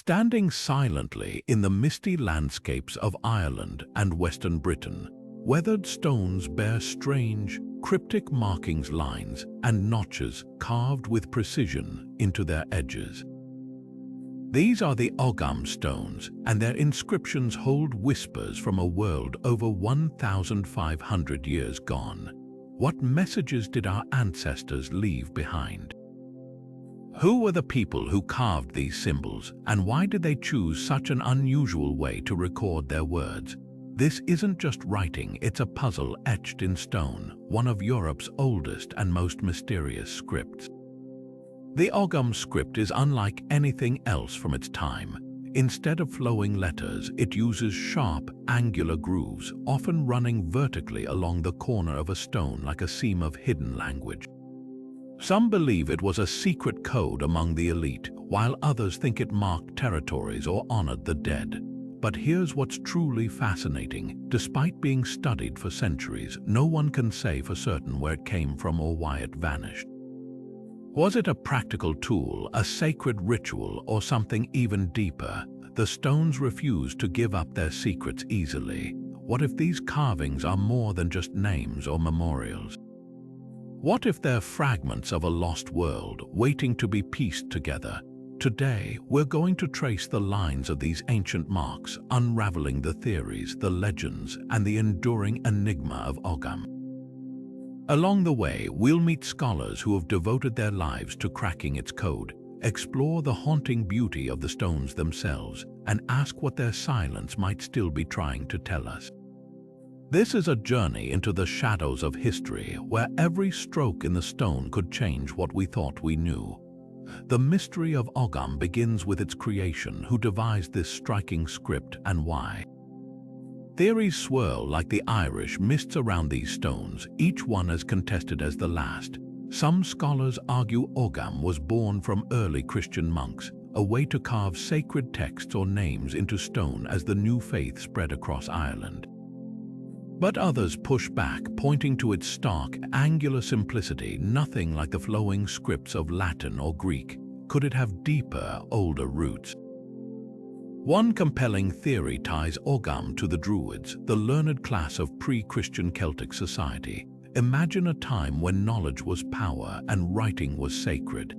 Standing silently in the misty landscapes of Ireland and Western Britain, weathered stones bear strange, cryptic markings, lines and notches carved with precision into their edges. These are the Ogham Stones, and their inscriptions hold whispers from a world over 1,500 years gone. What messages did our ancestors leave behind? Who were the people who carved these symbols, and why did they choose such an unusual way to record their words? This isn't just writing, it's a puzzle etched in stone, one of Europe's oldest and most mysterious scripts. The Ogham script is unlike anything else from its time. Instead of flowing letters, it uses sharp, angular grooves, often running vertically along the corner of a stone like a seam of hidden language. Some believe it was a secret code among the elite, while others think it marked territories or honored the dead. But here's what's truly fascinating. Despite being studied for centuries, no one can say for certain where it came from or why it vanished. Was it a practical tool, a sacred ritual, or something even deeper? The stones refuse to give up their secrets easily. What if these carvings are more than just names or memorials? What if they're fragments of a lost world waiting to be pieced together? Today, we're going to trace the lines of these ancient marks, unraveling the theories, the legends, and the enduring enigma of Ogham. Along the way, we'll meet scholars who have devoted their lives to cracking its code, explore the haunting beauty of the stones themselves, and ask what their silence might still be trying to tell us. This is a journey into the shadows of history, where every stroke in the stone could change what we thought we knew. The mystery of Ogham begins with its creation, who devised this striking script and why. Theories swirl like the Irish mists around these stones, each one as contested as the last. Some scholars argue Ogham was born from early Christian monks, a way to carve sacred texts or names into stone as the new faith spread across Ireland. But others push back, pointing to its stark, angular simplicity, nothing like the flowing scripts of Latin or Greek. Could it have deeper, older roots? One compelling theory ties Ogham to the Druids, the learned class of pre-Christian Celtic society. Imagine a time when knowledge was power and writing was sacred.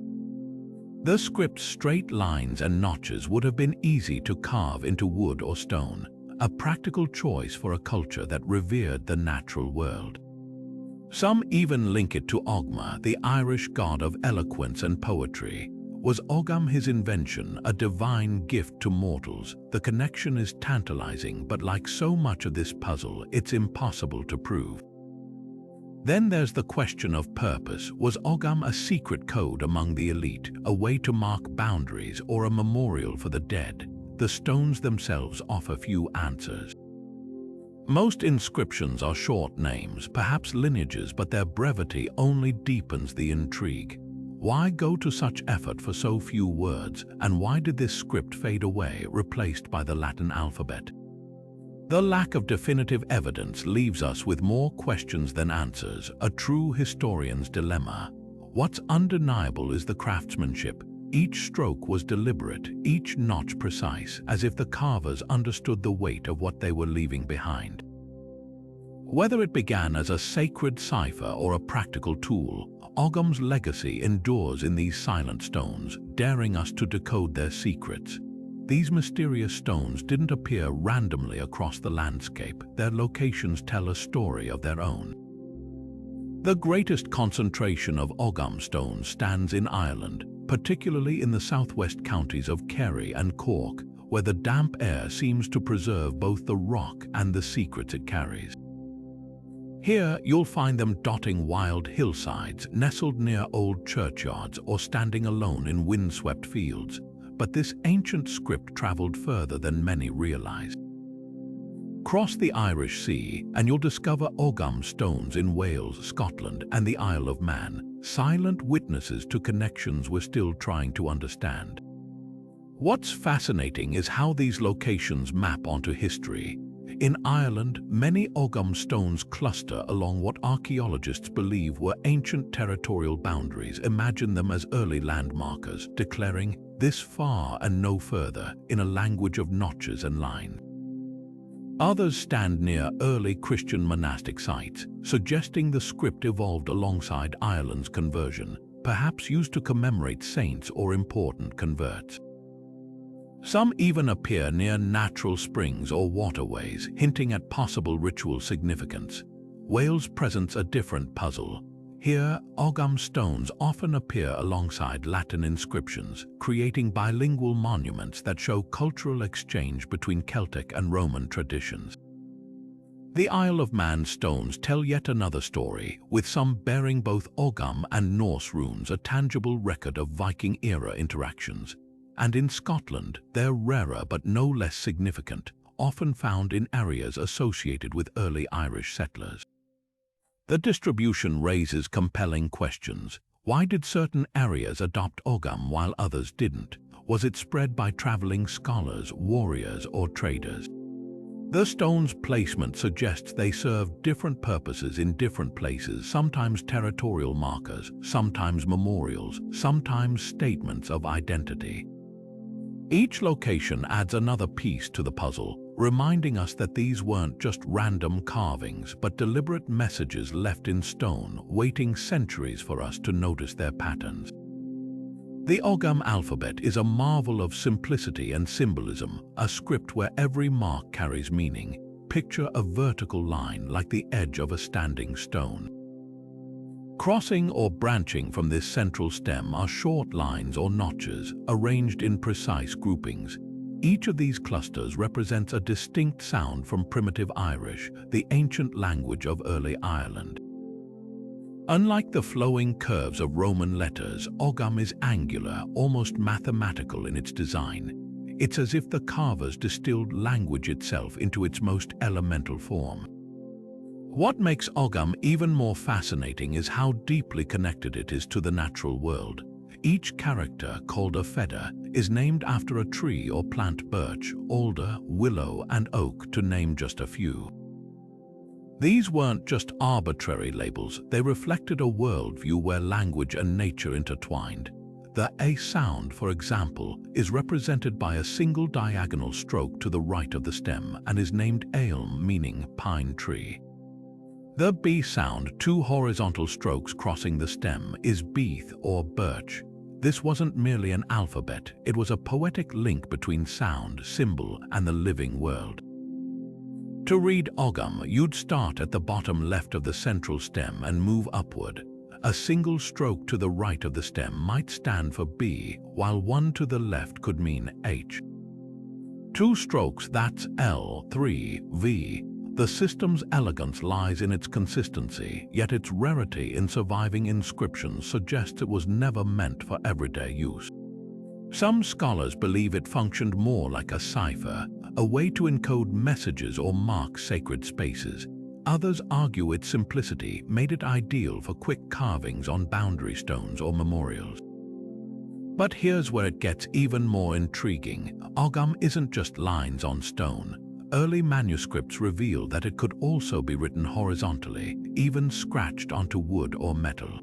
The script's straight lines and notches would have been easy to carve into wood or stone, a practical choice for a culture that revered the natural world. Some even link it to Ogma, the Irish god of eloquence and poetry. Was Ogham his invention, a divine gift to mortals? The connection is tantalizing, but like so much of this puzzle, it's impossible to prove. Then there's the question of purpose. Was Ogham a secret code among the elite, a way to mark boundaries, or a memorial for the dead? The stones themselves offer few answers. Most inscriptions are short names, perhaps lineages, but their brevity only deepens the intrigue. Why go to such effort for so few words, and why did this script fade away, replaced by the Latin alphabet? The lack of definitive evidence leaves us with more questions than answers, a true historian's dilemma. What's undeniable is the craftsmanship. Each stroke was deliberate, each notch precise, as if the carvers understood the weight of what they were leaving behind. Whether it began as a sacred cipher or a practical tool, Ogham's legacy endures in these silent stones, daring us to decode their secrets. These mysterious stones didn't appear randomly across the landscape. Their locations tell a story of their own. The greatest concentration of Ogham stones stands in Ireland, particularly in the southwest counties of Kerry and Cork, where the damp air seems to preserve both the rock and the secrets it carries. Here, you'll find them dotting wild hillsides, nestled near old churchyards, or standing alone in windswept fields. But this ancient script traveled further than many realize. Cross the Irish Sea, and you'll discover Ogham stones in Wales, Scotland, and the Isle of Man, silent witnesses to connections we're still trying to understand. What's fascinating is how these locations map onto history. In Ireland, many Ogham Stones cluster along what archaeologists believe were ancient territorial boundaries. Imagine them as early landmarkers, declaring, "This far and no further," in a language of notches and lines. Others stand near early Christian monastic sites, suggesting the script evolved alongside Ireland's conversion, perhaps used to commemorate saints or important converts. Some even appear near natural springs or waterways, hinting at possible ritual significance. Wales presents a different puzzle. Here, Ogham stones often appear alongside Latin inscriptions, creating bilingual monuments that show cultural exchange between Celtic and Roman traditions. The Isle of Man stones tell yet another story, with some bearing both Ogham and Norse runes, a tangible record of Viking-era interactions. And in Scotland, they're rarer but no less significant, often found in areas associated with early Irish settlers. The distribution raises compelling questions. Why did certain areas adopt Ogham while others didn't? Was it spread by traveling scholars, warriors, or traders? The stone's placement suggests they served different purposes in different places, sometimes territorial markers, sometimes memorials, sometimes statements of identity. Each location adds another piece to the puzzle, reminding us that these weren't just random carvings, but deliberate messages left in stone, waiting centuries for us to notice their patterns. The Ogham alphabet is a marvel of simplicity and symbolism, a script where every mark carries meaning. Picture a vertical line like the edge of a standing stone. Crossing or branching from this central stem are short lines or notches, arranged in precise groupings. Each of these clusters represents a distinct sound from primitive Irish, the ancient language of early Ireland. Unlike the flowing curves of Roman letters, Ogham is angular, almost mathematical in its design. It's as if the carvers distilled language itself into its most elemental form. What makes Ogham even more fascinating is how deeply connected it is to the natural world. Each character, called a feather, is named after a tree or plant: birch, alder, willow, and oak, to name just a few. These weren't just arbitrary labels, they reflected a worldview where language and nature intertwined. The A sound, for example, is represented by a single diagonal stroke to the right of the stem and is named Aelm, meaning pine tree. The B sound, two horizontal strokes crossing the stem, is beith or birch. This wasn't merely an alphabet, it was a poetic link between sound, symbol, and the living world. To read Ogham, you'd start at the bottom left of the central stem and move upward. A single stroke to the right of the stem might stand for B, while one to the left could mean H. Two strokes, that's L, 3, V. The system's elegance lies in its consistency, yet its rarity in surviving inscriptions suggests it was never meant for everyday use. Some scholars believe it functioned more like a cipher, a way to encode messages or mark sacred spaces. Others argue its simplicity made it ideal for quick carvings on boundary stones or memorials. But here's where it gets even more intriguing. Ogham isn't just lines on stone. Early manuscripts reveal that it could also be written horizontally, even scratched onto wood or metal.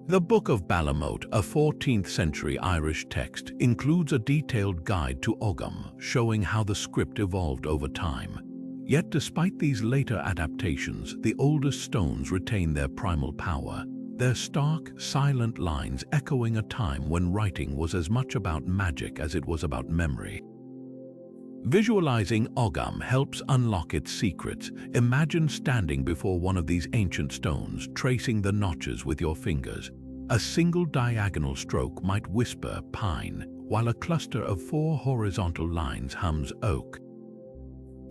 The Book of Balamote, a 14th century Irish text, includes a detailed guide to Ogham, showing how the script evolved over time. Yet despite these later adaptations, the oldest stones retain their primal power, their stark, silent lines echoing a time when writing was as much about magic as it was about memory. Visualizing Ogham helps unlock its secrets. Imagine standing before one of these ancient stones, tracing the notches with your fingers. A single diagonal stroke might whisper pine, while a cluster of 4 horizontal lines hums oak.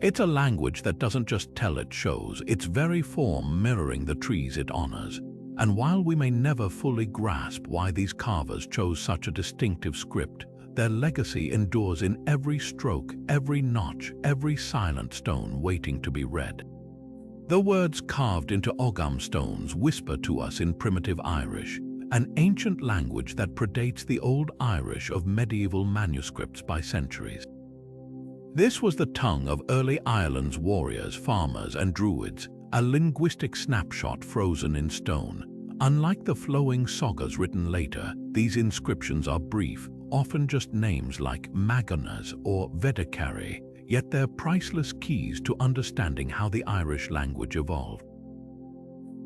It's a language that doesn't just tell, it shows, its very form mirroring the trees it honors. And while we may never fully grasp why these carvers chose such a distinctive script, their legacy endures in every stroke, every notch, every silent stone waiting to be read. The words carved into Ogham stones whisper to us in primitive Irish, an ancient language that predates the Old Irish of medieval manuscripts by centuries. This was the tongue of early Ireland's warriors, farmers, and druids, a linguistic snapshot frozen in stone. Unlike the flowing sagas written later, these inscriptions are brief, often just names like Maganas or Vedakari, yet they're priceless keys to understanding how the Irish language evolved.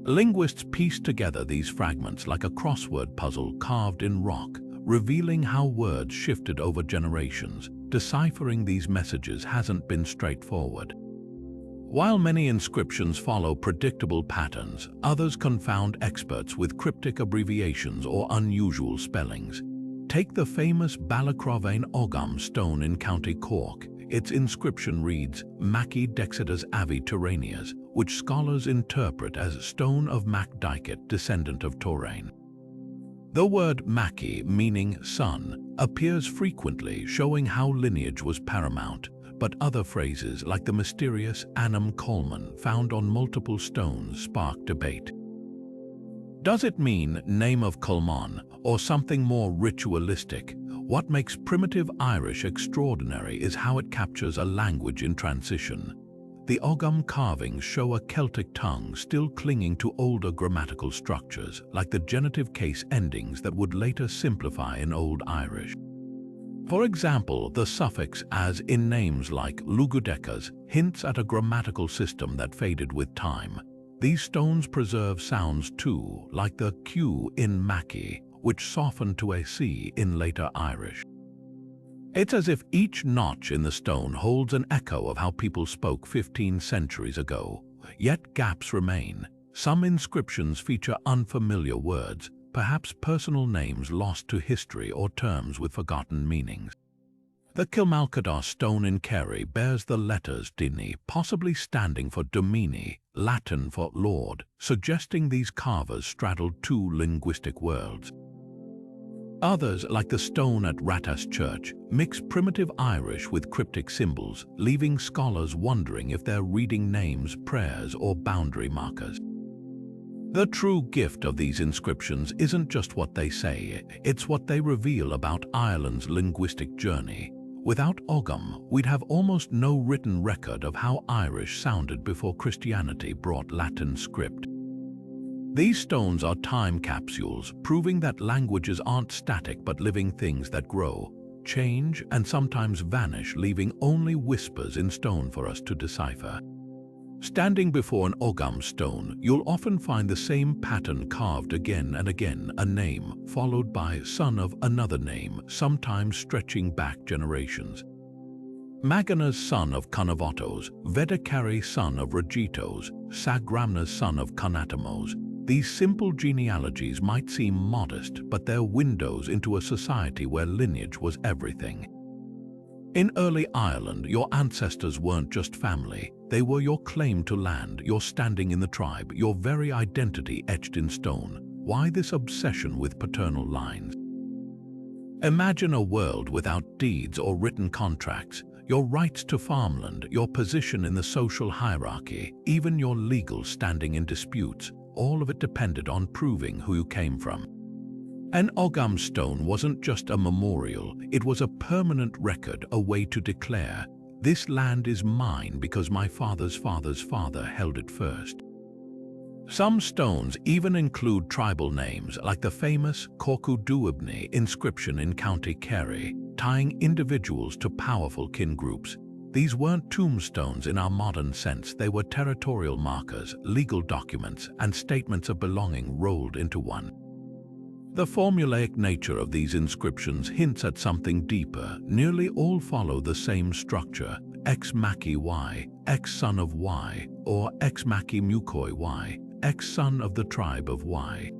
Linguists pieced together these fragments like a crossword puzzle carved in rock, revealing how words shifted over generations. Deciphering these messages hasn't been straightforward. While many inscriptions follow predictable patterns, others confound experts with cryptic abbreviations or unusual spellings. Take the famous Balacrovane Ogham stone in County Cork. Its inscription reads, Maci Dexidas Avi Turanias, which scholars interpret as Stone of Mac Dicet, descendant of Touraine. The word Maci, meaning son, appears frequently, showing how lineage was paramount, but other phrases like the mysterious Anam Coleman found on multiple stones spark debate. Does it mean name of Colman or something more ritualistic? What makes primitive Irish extraordinary is how it captures a language in transition. The Ogham carvings show a Celtic tongue still clinging to older grammatical structures, like the genitive case endings that would later simplify in Old Irish. For example, the suffix as in names like Lugudekas hints at a grammatical system that faded with time. These stones preserve sounds too, like the Q in Maci, which softened to a C in later Irish. It's as if each notch in the stone holds an echo of how people spoke 15 centuries ago. Yet gaps remain. Some inscriptions feature unfamiliar words, perhaps personal names lost to history or terms with forgotten meanings. The Kilmalcadar stone in Kerry bears the letters Dini, possibly standing for Domini, Latin for Lord, suggesting these carvers straddled two linguistic worlds. Others, like the stone at Ratas Church, mix primitive Irish with cryptic symbols, leaving scholars wondering if they're reading names, prayers, or boundary markers. The true gift of these inscriptions isn't just what they say, it's what they reveal about Ireland's linguistic journey. Without Ogham, we'd have almost no written record of how Irish sounded before Christianity brought Latin script. These stones are time capsules, proving that languages aren't static but living things that grow, change, and sometimes vanish, leaving only whispers in stone for us to decipher. Standing before an Ogham stone, you'll often find the same pattern carved again and again, a name followed by son of another name, sometimes stretching back generations. Magana's son of Conavotos, Vedakari son of Ragitos, Sagramna's son of Conatamos. These simple genealogies might seem modest, but they're windows into a society where lineage was everything. In early Ireland, your ancestors weren't just family. They were your claim to land, your standing in the tribe, your very identity etched in stone. Why this obsession with paternal lines? Imagine a world without deeds or written contracts. Your rights to farmland, your position in the social hierarchy, even your legal standing in disputes, all of it depended on proving who you came from. An Ogham stone wasn't just a memorial, it was a permanent record, a way to declare, this land is mine because my father's father's father held it first. Some stones even include tribal names, like the famous Corcu Duibni inscription in County Kerry, tying individuals to powerful kin groups. These weren't tombstones in our modern sense, they were territorial markers, legal documents, and statements of belonging rolled into one. The formulaic nature of these inscriptions hints at something deeper. Nearly all follow the same structure, ex maci y, ex son of y, or ex maci mucoi y, ex son of the tribe of y.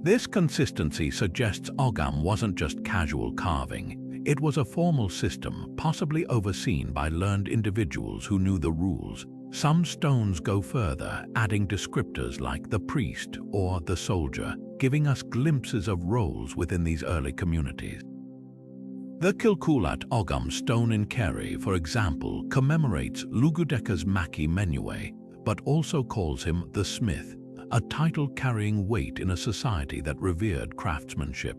This consistency suggests Ogham wasn't just casual carving. It was a formal system, possibly overseen by learned individuals who knew the rules. Some stones go further, adding descriptors like the priest or the soldier, giving us glimpses of roles within these early communities. The Kilcoolat Ogham stone in Kerry, for example, commemorates Lugudeka's Maci Menue, but also calls him the Smith, a title carrying weight in a society that revered craftsmanship.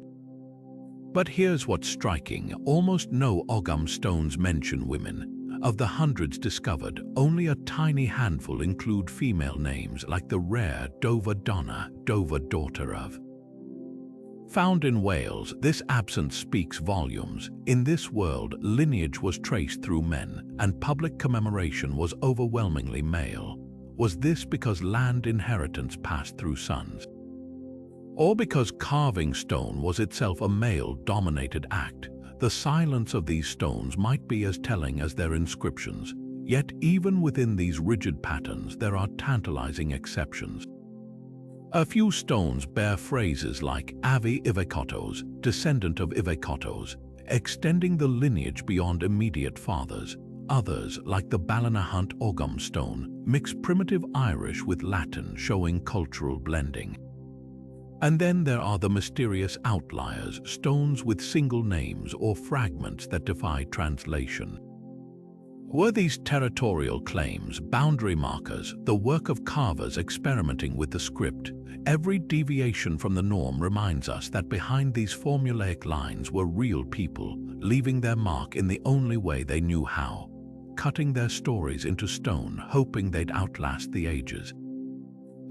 But here's what's striking: almost no Ogham stones mention women. Of the hundreds discovered, only a tiny handful include female names like the rare Dover Donna, Dover daughter of. Found in Wales, this absence speaks volumes. In this world, lineage was traced through men, and public commemoration was overwhelmingly male. Was this because land inheritance passed through sons? Or because carving stone was itself a male-dominated act? The silence of these stones might be as telling as their inscriptions. Yet even within these rigid patterns, there are tantalizing exceptions. A few stones bear phrases like Avi Ivekotos, descendant of Ivekotos, extending the lineage beyond immediate fathers. Others, like the Ballynahunt Ogham stone, mix primitive Irish with Latin, showing cultural blending. And then there are the mysterious outliers, stones with single names or fragments that defy translation. Were these territorial claims, boundary markers, the work of carvers experimenting with the script? Every deviation from the norm reminds us that behind these formulaic lines were real people, leaving their mark in the only way they knew how, cutting their stories into stone, hoping they'd outlast the ages.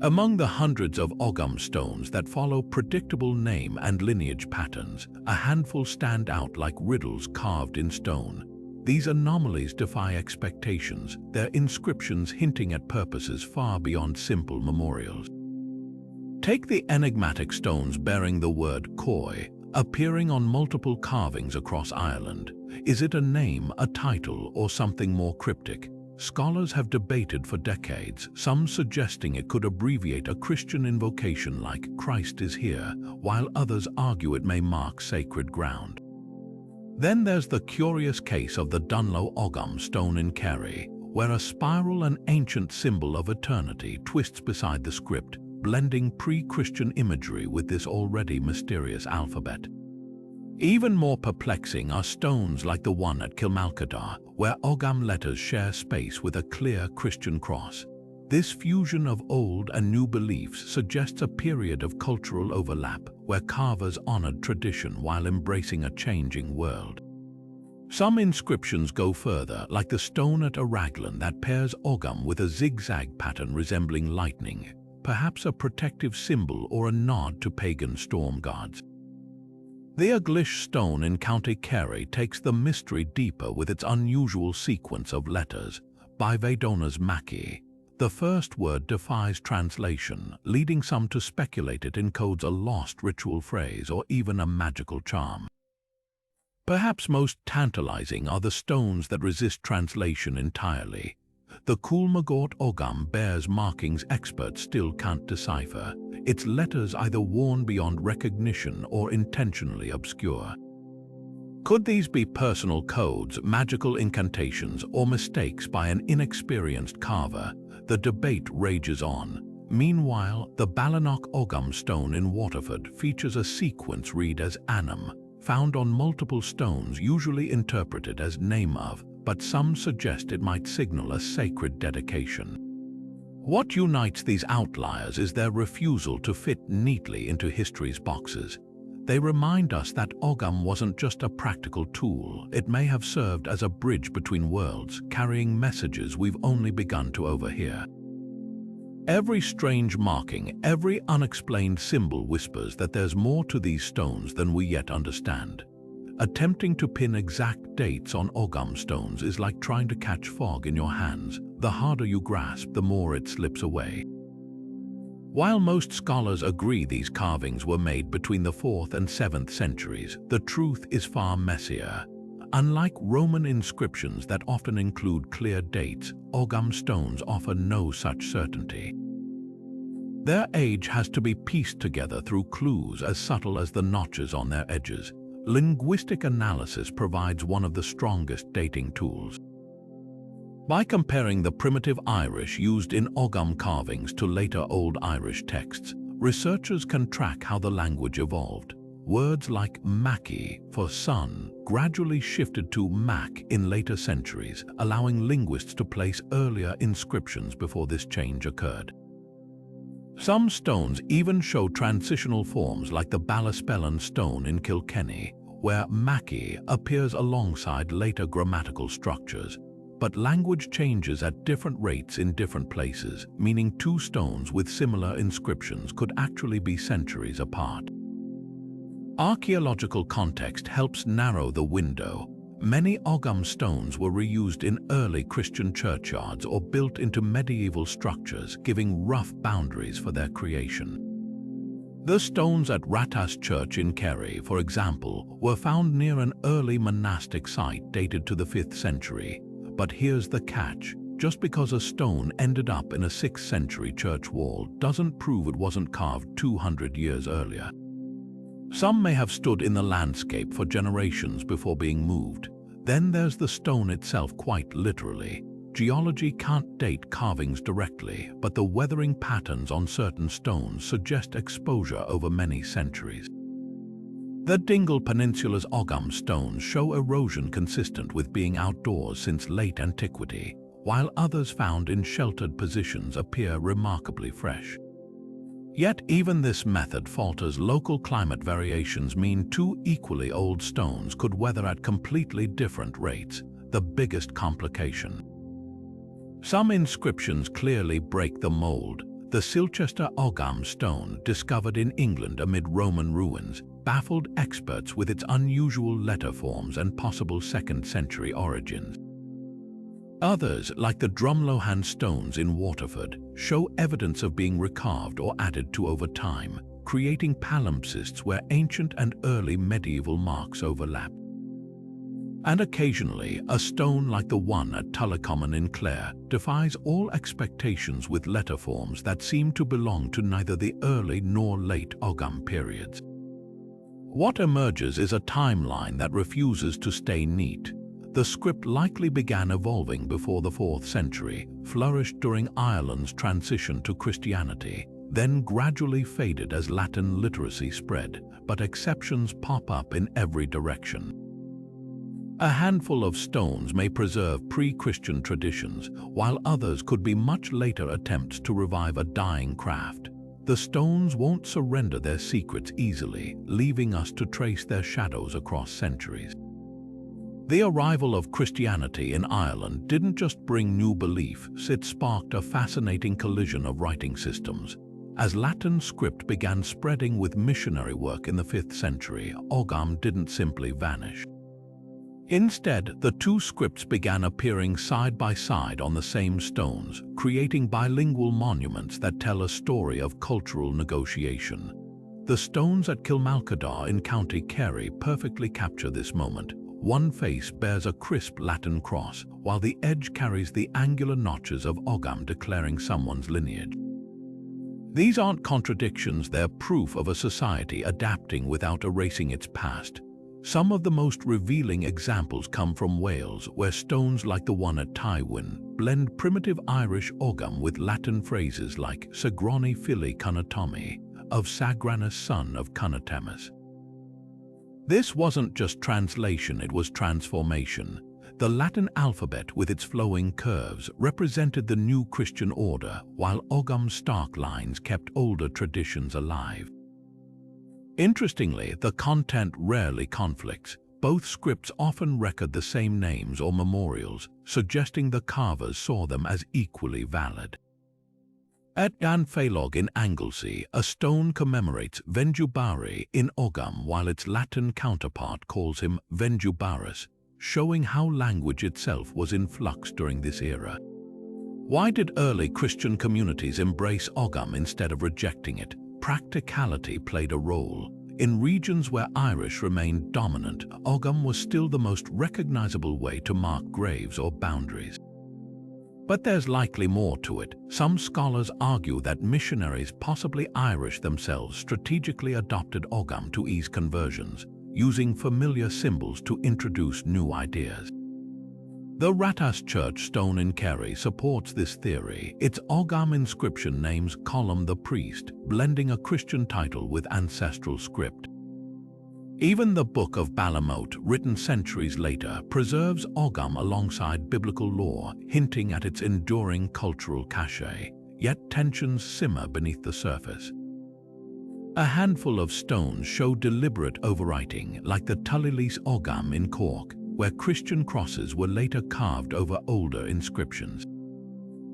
Among the hundreds of Ogham stones that follow predictable name and lineage patterns, a handful stand out like riddles carved in stone. These anomalies defy expectations, their inscriptions hinting at purposes far beyond simple memorials. Take the enigmatic stones bearing the word Coy, appearing on multiple carvings across Ireland. Is it a name, a title, or something more cryptic? Scholars have debated for decades, some suggesting it could abbreviate a Christian invocation like "Christ is here," while others argue it may mark sacred ground. Then there's the curious case of the Dunlo Ogham stone in Kerry, where a spiral, an ancient symbol of eternity, twists beside the script, blending pre-Christian imagery with this already mysterious alphabet. Even more perplexing are stones like the one at Kilmalcadar, where Ogham letters share space with a clear Christian cross. This fusion of old and new beliefs suggests a period of cultural overlap, where carvers honored tradition while embracing a changing world. Some inscriptions go further, like the stone at Raglan that pairs Ogham with a zigzag pattern resembling lightning, perhaps a protective symbol or a nod to pagan storm gods. The Uglish stone in County Kerry takes the mystery deeper with its unusual sequence of letters. By Vedona's Mackie, the first word defies translation, leading some to speculate it encodes a lost ritual phrase or even a magical charm. Perhaps most tantalizing are the stones that resist translation entirely. The Coolmagort Ogham bears markings experts still can't decipher, its letters either worn beyond recognition or intentionally obscure. Could these be personal codes, magical incantations, or mistakes by an inexperienced carver? The debate rages on. Meanwhile, the Ballynock Ogham stone in Waterford features a sequence read as Annam, found on multiple stones usually interpreted as name of, but some suggest it might signal a sacred dedication. What unites these outliers is their refusal to fit neatly into history's boxes. They remind us that Ogham wasn't just a practical tool, it may have served as a bridge between worlds, carrying messages we've only begun to overhear. Every strange marking, every unexplained symbol whispers that there's more to these stones than we yet understand. Attempting to pin exact dates on Ogham stones is like trying to catch fog in your hands. The harder you grasp, the more it slips away. While most scholars agree these carvings were made between the 4th and 7th centuries, the truth is far messier. Unlike Roman inscriptions that often include clear dates, Ogham stones offer no such certainty. Their age has to be pieced together through clues as subtle as the notches on their edges. Linguistic analysis provides one of the strongest dating tools. By comparing the primitive Irish used in Ogham carvings to later Old Irish texts, researchers can track how the language evolved. Words like Mackie for son gradually shifted to Mac in later centuries, allowing linguists to place earlier inscriptions before this change occurred. Some stones even show transitional forms like the Ballyspellin stone in Kilkenny, where Maki appears alongside later grammatical structures, but language changes at different rates in different places, meaning two stones with similar inscriptions could actually be centuries apart. Archaeological context helps narrow the window. Many Ogham stones were reused in early Christian churchyards or built into medieval structures, giving rough boundaries for their creation. The stones at Ratas Church in Kerry, for example, were found near an early monastic site dated to the 5th century. But here's the catch. Just because a stone ended up in a 6th century church wall doesn't prove it wasn't carved 200 years earlier. Some may have stood in the landscape for generations before being moved. Then there's the stone itself, quite literally. Geology can't date carvings directly, but the weathering patterns on certain stones suggest exposure over many centuries. The Dingle Peninsula's Ogham stones show erosion consistent with being outdoors since late antiquity, while others found in sheltered positions appear remarkably fresh. Yet even this method falters. Local climate variations mean two equally old stones could weather at completely different rates, the biggest complication. Some inscriptions clearly break the mold. The Silchester Ogham stone, discovered in England amid Roman ruins, baffled experts with its unusual letter forms and possible 2nd century origins. Others, like the Drumlohan stones in Waterford, show evidence of being recarved or added to over time, creating palimpsests where ancient and early medieval marks overlap. And occasionally, a stone like the one at Tullicommon in Clare defies all expectations with letter forms that seem to belong to neither the early nor late Ogham periods. What emerges is a timeline that refuses to stay neat. The script likely began evolving before the 4th century, flourished during Ireland's transition to Christianity, then gradually faded as Latin literacy spread, but exceptions pop up in every direction. A handful of stones may preserve pre-Christian traditions, while others could be much later attempts to revive a dying craft. The stones won't surrender their secrets easily, leaving us to trace their shadows across centuries. The arrival of Christianity in Ireland didn't just bring new beliefs, it sparked a fascinating collision of writing systems. As Latin script began spreading with missionary work in the 5th century, Ogham didn't simply vanish. Instead, the two scripts began appearing side by side on the same stones, creating bilingual monuments that tell a story of cultural negotiation. The stones at Kilmalcadar in County Kerry perfectly capture this moment. One face bears a crisp Latin cross, while the edge carries the angular notches of Ogham declaring someone's lineage. These aren't contradictions, they're proof of a society adapting without erasing its past. Some of the most revealing examples come from Wales, where stones like the one at Tywyn blend primitive Irish Ogham with Latin phrases like Sagrani Fili Cunatomi, of Sagranus son of Cunatemus. This wasn't just translation, it was transformation. The Latin alphabet with its flowing curves represented the new Christian order, while Ogham's stark lines kept older traditions alive. Interestingly, the content rarely conflicts. Both scripts often record the same names or memorials, suggesting the carvers saw them as equally valid. At Llanfaelog in Anglesey, a stone commemorates Venjubari in Ogham, while its Latin counterpart calls him Venjubarus, showing how language itself was in flux during this era. Why did early Christian communities embrace Ogham instead of rejecting it? Practicality played a role. In regions where Irish remained dominant, Ogham was still the most recognizable way to mark graves or boundaries. But there's likely more to it. Some scholars argue that missionaries, possibly Irish themselves, strategically adopted Ogham to ease conversions, using familiar symbols to introduce new ideas. The Ratas Church stone in Kerry supports this theory. Its Ogham inscription names Colum the priest, blending a Christian title with ancestral script. Even the Book of Balamote, written centuries later, preserves Ogham alongside biblical lore, hinting at its enduring cultural cachet, yet tensions simmer beneath the surface. A handful of stones show deliberate overwriting, like the Tullilis Ogham in Cork, where Christian crosses were later carved over older inscriptions.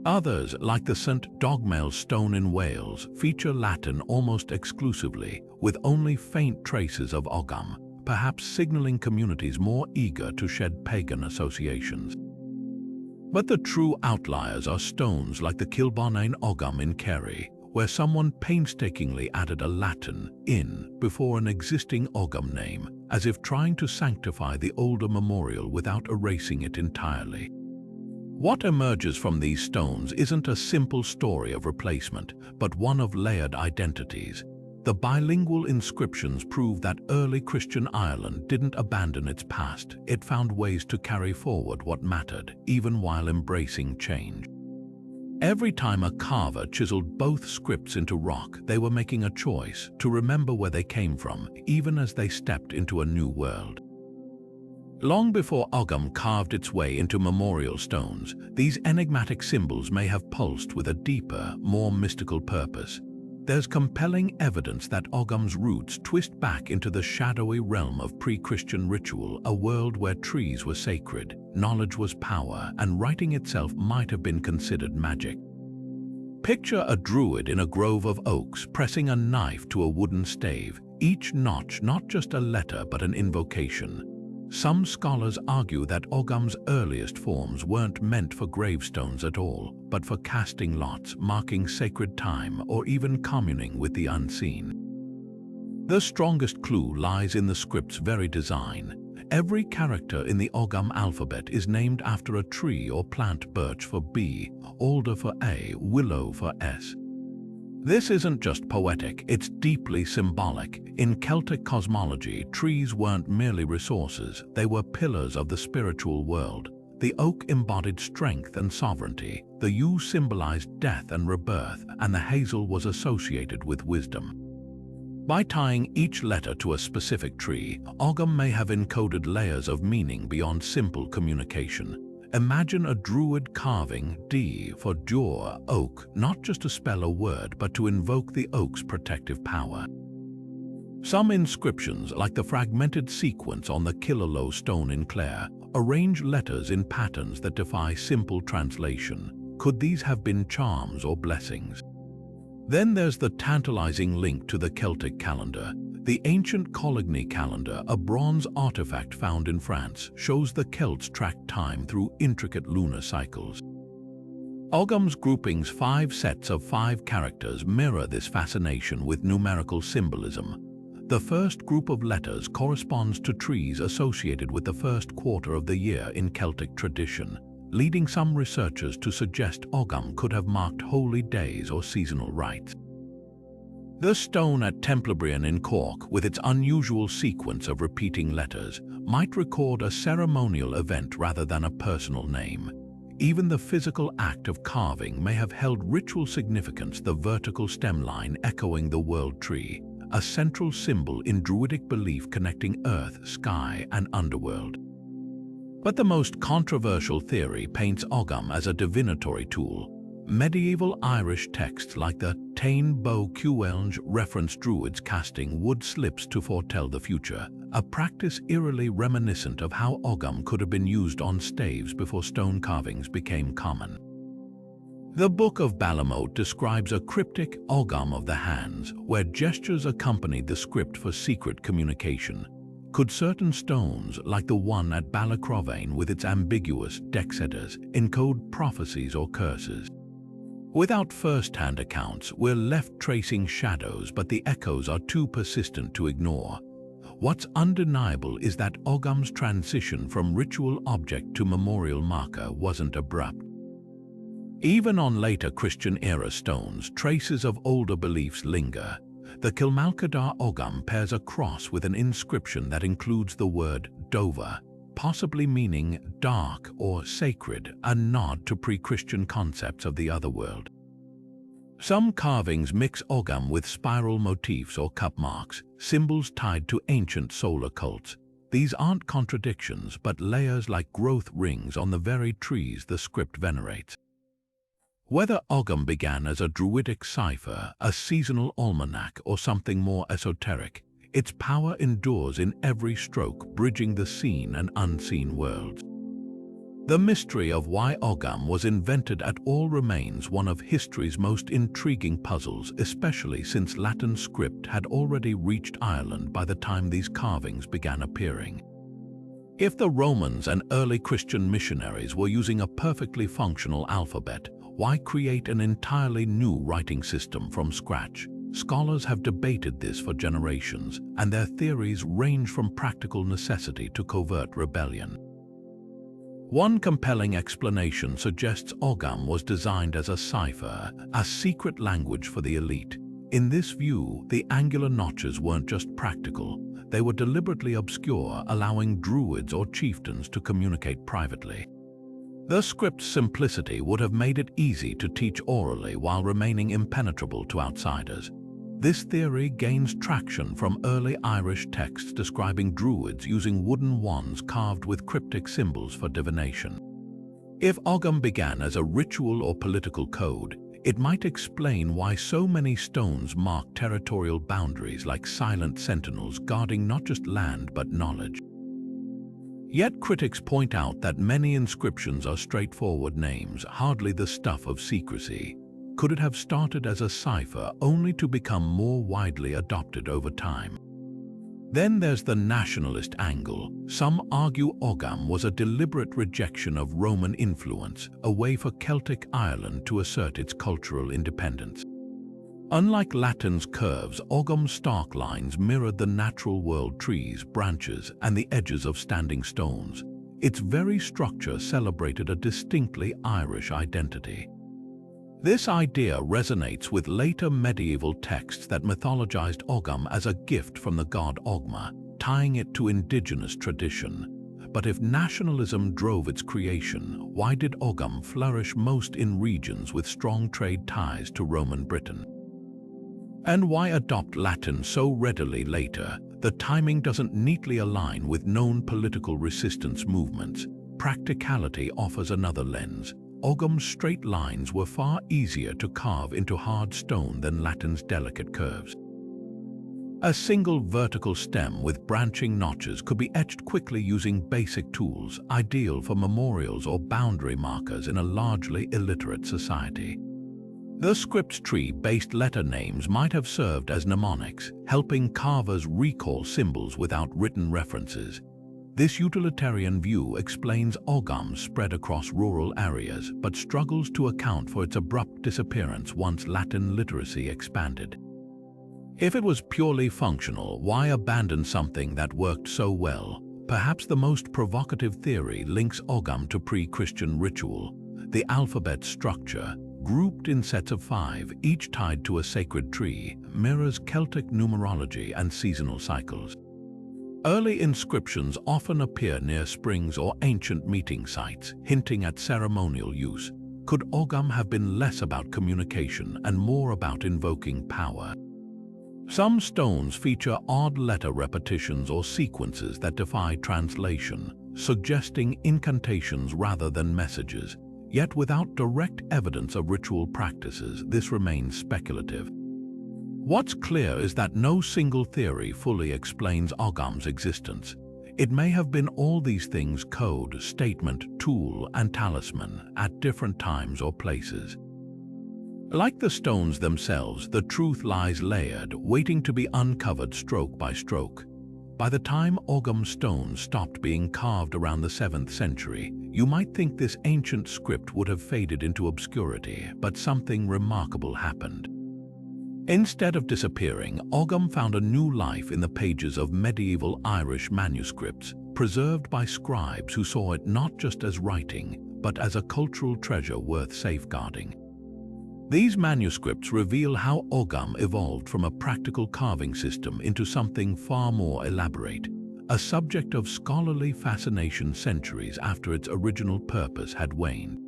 Others, like the St. Dogmael stone in Wales, feature Latin almost exclusively, with only faint traces of Ogham, perhaps signaling communities more eager to shed pagan associations. But the true outliers are stones like the Kilbarnain Ogham in Kerry, where someone painstakingly added a Latin in before an existing Ogham name, as if trying to sanctify the older memorial without erasing it entirely. What emerges from these stones isn't a simple story of replacement, but one of layered identities. The bilingual inscriptions prove that early Christian Ireland didn't abandon its past. It found ways to carry forward what mattered, even while embracing change. Every time a carver chiseled both scripts into rock, they were making a choice to remember where they came from, even as they stepped into a new world. Long before Ogham carved its way into memorial stones, these enigmatic symbols may have pulsed with a deeper, more mystical purpose. There's compelling evidence that Ogham's roots twist back into the shadowy realm of pre-Christian ritual, a world where trees were sacred, knowledge was power, and writing itself might have been considered magic. Picture a druid in a grove of oaks pressing a knife to a wooden stave, each notch not just a letter but an invocation. Some scholars argue that Ogham's earliest forms weren't meant for gravestones at all, but for casting lots, marking sacred time, or even communing with the unseen. The strongest clue lies in the script's very design. Every character in the Ogham alphabet is named after a tree or plant: birch for B, alder for A, willow for S. This isn't just poetic, it's deeply symbolic. In Celtic cosmology, trees weren't merely resources, they were pillars of the spiritual world. The oak embodied strength and sovereignty, the yew symbolized death and rebirth, and the hazel was associated with wisdom. By tying each letter to a specific tree, Ogham may have encoded layers of meaning beyond simple communication. Imagine a druid carving D for Dure, oak, not just to spell a word, but to invoke the oak's protective power. Some inscriptions, like the fragmented sequence on the Killaloe stone in Clare, arrange letters in patterns that defy simple translation. Could these have been charms or blessings? Then there's the tantalizing link to the Celtic calendar. The ancient Coligny calendar, a bronze artifact found in France, shows the Celts tracked time through intricate lunar cycles. Ogham's groupings, 5 sets of 5 characters, mirror this fascination with numerical symbolism. The first group of letters corresponds to trees associated with the first quarter of the year in Celtic tradition, leading some researchers to suggest Ogham could have marked holy days or seasonal rites. The stone at Templibrian in Cork, with its unusual sequence of repeating letters, might record a ceremonial event rather than a personal name. Even the physical act of carving may have held ritual significance, the vertical stem line echoing the world tree, a central symbol in druidic belief connecting earth, sky, and underworld. But the most controversial theory paints Ogham as a divinatory tool. Medieval Irish texts like the Tain Bo Cuelge reference druids casting wood slips to foretell the future, a practice eerily reminiscent of how Ogham could have been used on staves before stone carvings became common. The Book of Balamote describes a cryptic Ogham of the hands, where gestures accompanied the script for secret communication. Could certain stones, like the one at Balacrovane with its ambiguous dexeders, encode prophecies or curses? Without first-hand accounts, we're left tracing shadows, but the echoes are too persistent to ignore. What's undeniable is that Ogham's transition from ritual object to memorial marker wasn't abrupt. Even on later Christian-era stones, traces of older beliefs linger. The Kilmalcadar Ogham pairs a cross with an inscription that includes the word Dova, possibly meaning dark or sacred, a nod to pre-Christian concepts of the otherworld. Some carvings mix Ogham with spiral motifs or cup marks, symbols tied to ancient solar cults. These aren't contradictions, but layers like growth rings on the very trees the script venerates. Whether Ogham began as a druidic cipher, a seasonal almanac, or something more esoteric, its power endures in every stroke, bridging the seen and unseen worlds. The mystery of why Ogham was invented at all remains one of history's most intriguing puzzles, especially since Latin script had already reached Ireland by the time these carvings began appearing. If the Romans and early Christian missionaries were using a perfectly functional alphabet, why create an entirely new writing system from scratch? Scholars have debated this for generations, and their theories range from practical necessity to covert rebellion. One compelling explanation suggests Ogham was designed as a cipher, a secret language for the elite. In this view, the angular notches weren't just practical, they were deliberately obscure, allowing druids or chieftains to communicate privately. The script's simplicity would have made it easy to teach orally while remaining impenetrable to outsiders. This theory gains traction from early Irish texts describing druids using wooden wands carved with cryptic symbols for divination. If Ogham began as a ritual or political code, it might explain why so many stones mark territorial boundaries like silent sentinels guarding not just land but knowledge. Yet critics point out that many inscriptions are straightforward names, hardly the stuff of secrecy. Could it have started as a cipher only to become more widely adopted over time? Then there's the nationalist angle. Some argue Ogham was a deliberate rejection of Roman influence, a way for Celtic Ireland to assert its cultural independence. Unlike Latin's curves, Ogham's stark lines mirrored the natural world: trees, branches, and the edges of standing stones. Its very structure celebrated a distinctly Irish identity. This idea resonates with later medieval texts that mythologized Ogham as a gift from the god Ogma, tying it to indigenous tradition. But if nationalism drove its creation, why did Ogham flourish most in regions with strong trade ties to Roman Britain? And why adopt Latin so readily later? The timing doesn't neatly align with known political resistance movements. Practicality offers another lens. Ogham's straight lines were far easier to carve into hard stone than Latin's delicate curves. A single vertical stem with branching notches could be etched quickly using basic tools, ideal for memorials or boundary markers in a largely illiterate society. The script tree-based letter names might have served as mnemonics, helping carvers recall symbols without written references. This utilitarian view explains Ogham's spread across rural areas, but struggles to account for its abrupt disappearance once Latin literacy expanded. If it was purely functional, why abandon something that worked so well? Perhaps the most provocative theory links Ogham to pre-Christian ritual. The alphabet structure, grouped in sets of 5, each tied to a sacred tree, mirrors Celtic numerology and seasonal cycles. Early inscriptions often appear near springs or ancient meeting sites, hinting at ceremonial use. Could Ogham have been less about communication and more about invoking power? Some stones feature odd letter repetitions or sequences that defy translation, suggesting incantations rather than messages. Yet without direct evidence of ritual practices, this remains speculative. What's clear is that no single theory fully explains Ogham's existence. It may have been all these things: code, statement, tool, and talisman, at different times or places. Like the stones themselves, the truth lies layered, waiting to be uncovered stroke by stroke. By the time Ogham Stones stopped being carved around the 7th century, you might think this ancient script would have faded into obscurity, but something remarkable happened. Instead of disappearing, Ogham found a new life in the pages of medieval Irish manuscripts, preserved by scribes who saw it not just as writing, but as a cultural treasure worth safeguarding. These manuscripts reveal how Ogham evolved from a practical carving system into something far more elaborate, a subject of scholarly fascination centuries after its original purpose had waned.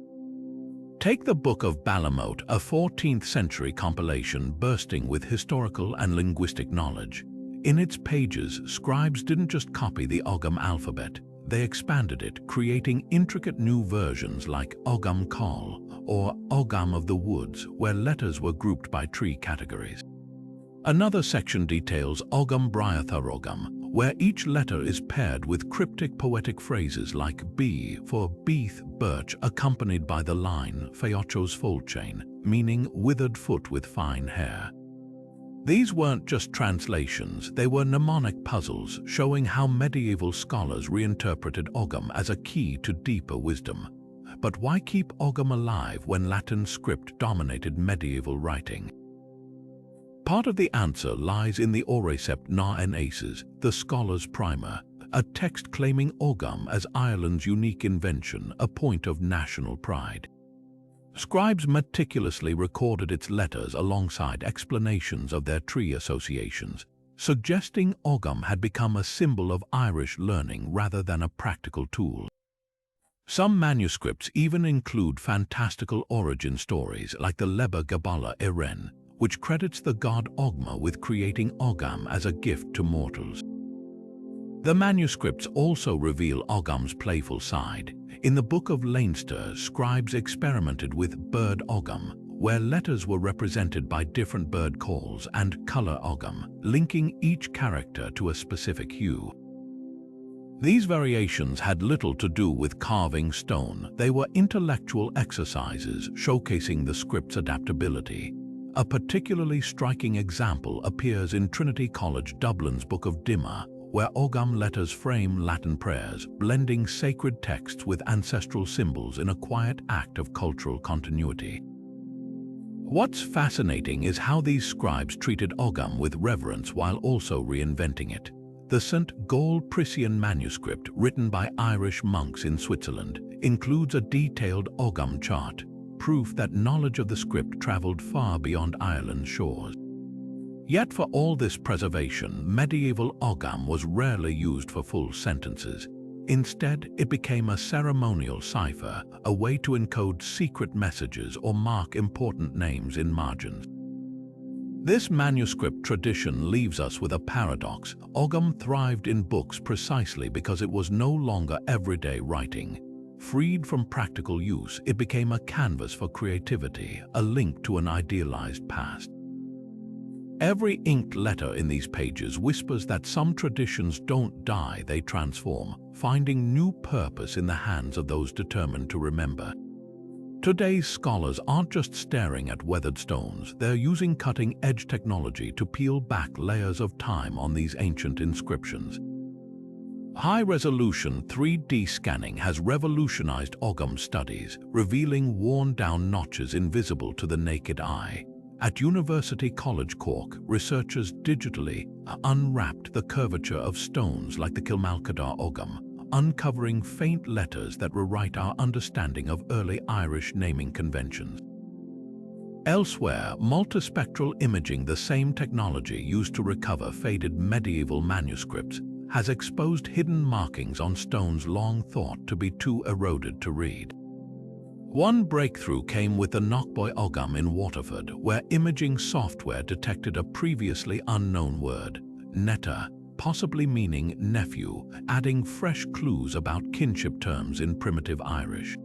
Take the Book of Balamote, a 14th century compilation bursting with historical and linguistic knowledge. In its pages, scribes didn't just copy the Ogham alphabet, they expanded it, creating intricate new versions like Ogham Call or Ogham of the Woods, where letters were grouped by tree categories. Another section details Ogham Briarthar Ogham, where each letter is paired with cryptic poetic phrases like B for beeth, birch, accompanied by the line Feocho's fold chain, meaning withered foot with fine hair. These weren't just translations, they were mnemonic puzzles showing how medieval scholars reinterpreted Ogham as a key to deeper wisdom. But why keep Ogham alive when Latin script dominated medieval writing? Part of the answer lies in the Aurecept na and Aces, the scholar's primer, a text claiming Ogham as Ireland's unique invention, a point of national pride. Scribes meticulously recorded its letters alongside explanations of their tree associations, suggesting Ogham had become a symbol of Irish learning rather than a practical tool. Some manuscripts even include fantastical origin stories like the Leber Gabala Eren, which credits the god Ogma with creating Ogham as a gift to mortals. The manuscripts also reveal Ogham's playful side. In the Book of Leinster, scribes experimented with bird Ogham, where letters were represented by different bird calls, and color Ogham, linking each character to a specific hue. These variations had little to do with carving stone. They were intellectual exercises showcasing the script's adaptability. A particularly striking example appears in Trinity College Dublin's Book of Dimma, where Ogham letters frame Latin prayers, blending sacred texts with ancestral symbols in a quiet act of cultural continuity. What's fascinating is how these scribes treated Ogham with reverence while also reinventing it. The St. Gall Prisian manuscript, written by Irish monks in Switzerland, includes a detailed Ogham chart, proof that knowledge of the script traveled far beyond Ireland's shores. Yet for all this preservation, medieval Ogham was rarely used for full sentences. Instead, it became a ceremonial cipher, a way to encode secret messages or mark important names in margins. This manuscript tradition leaves us with a paradox. Ogham thrived in books precisely because it was no longer everyday writing. Freed from practical use, it became a canvas for creativity, a link to an idealized past. Every inked letter in these pages whispers that some traditions don't die, they transform, finding new purpose in the hands of those determined to remember. Today's scholars aren't just staring at weathered stones, they're using cutting-edge technology to peel back layers of time on these ancient inscriptions. High-resolution 3D scanning has revolutionized Ogham studies, revealing worn-down notches invisible to the naked eye. At University College Cork, researchers digitally unwrapped the curvature of stones like the Kilmalcadar Ogham, uncovering faint letters that rewrite our understanding of early Irish naming conventions. Elsewhere, multispectral imaging, the same technology used to recover faded medieval manuscripts, has exposed hidden markings on stones long thought to be too eroded to read. One breakthrough came with the Knockboy Ogham in Waterford, where imaging software detected a previously unknown word, neta, possibly meaning nephew, adding fresh clues about kinship terms in primitive Irish.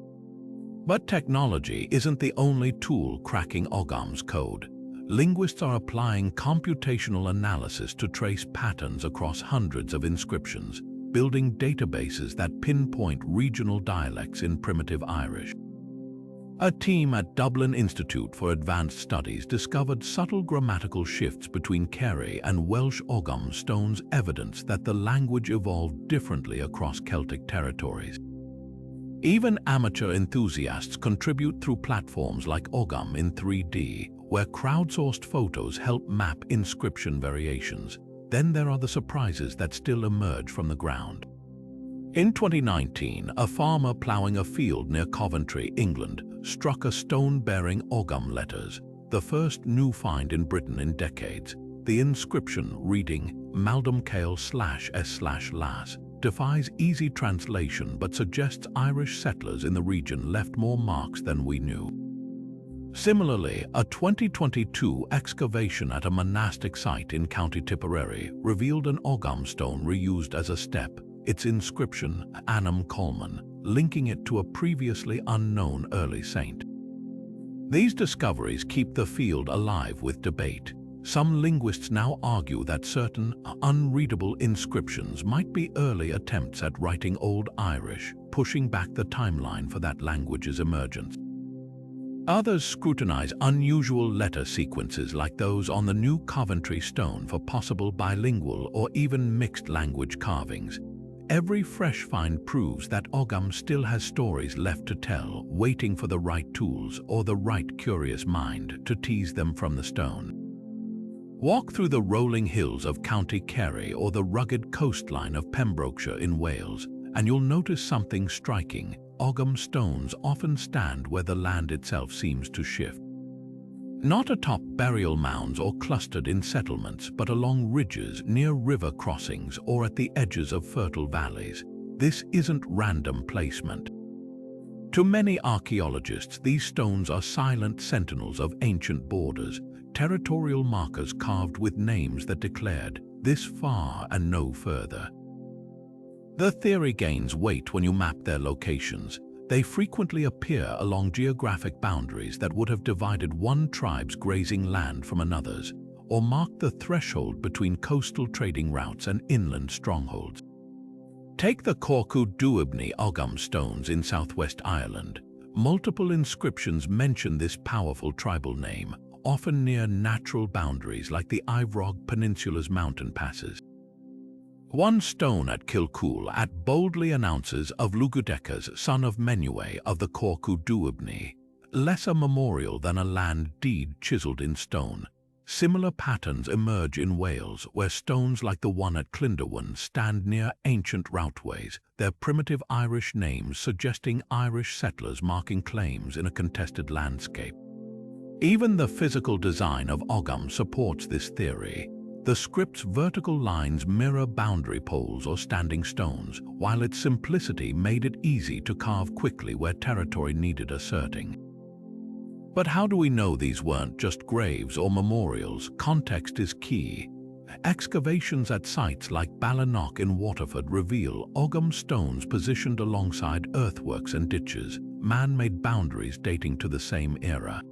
But technology isn't the only tool cracking Ogham's code. Linguists are applying computational analysis to trace patterns across hundreds of inscriptions, building databases that pinpoint regional dialects in primitive Irish. A team at Dublin Institute for Advanced Studies discovered subtle grammatical shifts between Kerry and Welsh Ogham Stones, evidence that the language evolved differently across Celtic territories. Even amateur enthusiasts contribute through platforms like Ogham in 3D, where crowdsourced photos help map inscription variations. Then there are the surprises that still emerge from the ground. In 2019, a farmer ploughing a field near Coventry, England, struck a stone bearing Ogham letters, the first new find in Britain in decades. The inscription, reading Maldum Kale/S/Las, defies easy translation but suggests Irish settlers in the region left more marks than we knew. Similarly, a 2022 excavation at a monastic site in County Tipperary revealed an Ogham stone reused as a step, its inscription Annam Coleman, linking it to a previously unknown early saint. These discoveries keep the field alive with debate. Some linguists now argue that certain unreadable inscriptions might be early attempts at writing Old Irish, pushing back the timeline for that language's emergence. Others scrutinize unusual letter sequences like those on the New Coventry stone for possible bilingual or even mixed language carvings. Every fresh find proves that Ogham still has stories left to tell, waiting for the right tools or the right curious mind to tease them from the stone. Walk through the rolling hills of County Kerry or the rugged coastline of Pembrokeshire in Wales, and you'll notice something striking. Ogham stones often stand where the land itself seems to shift. Not atop burial mounds or clustered in settlements, but along ridges, near river crossings, or at the edges of fertile valleys. This isn't random placement. To many archaeologists, these stones are silent sentinels of ancient borders, territorial markers carved with names that declared, "This far and no further." The theory gains weight when you map their locations. They frequently appear along geographic boundaries that would have divided one tribe's grazing land from another's, or marked the threshold between coastal trading routes and inland strongholds. Take the Cork and Kerry Ogham stones in southwest Ireland. Multiple inscriptions mention this powerful tribal name, often near natural boundaries like the Ivrogue Peninsula's mountain passes. One stone at Kilcool boldly announces of Lugudeca's son of Menuet of the Cork and Kerry, less a memorial than a land deed chiseled in stone. Similar patterns emerge in Wales, where stones like the one at Clinderwan stand near ancient routeways, their primitive Irish names suggesting Irish settlers marking claims in a contested landscape. Even the physical design of Ogham supports this theory. The script's vertical lines mirror boundary poles or standing stones, while its simplicity made it easy to carve quickly where territory needed asserting. But how do we know these weren't just graves or memorials? Context is key. Excavations at sites like Ballinlough in Waterford reveal Ogham stones positioned alongside earthworks and ditches, man-made boundaries dating to the same era.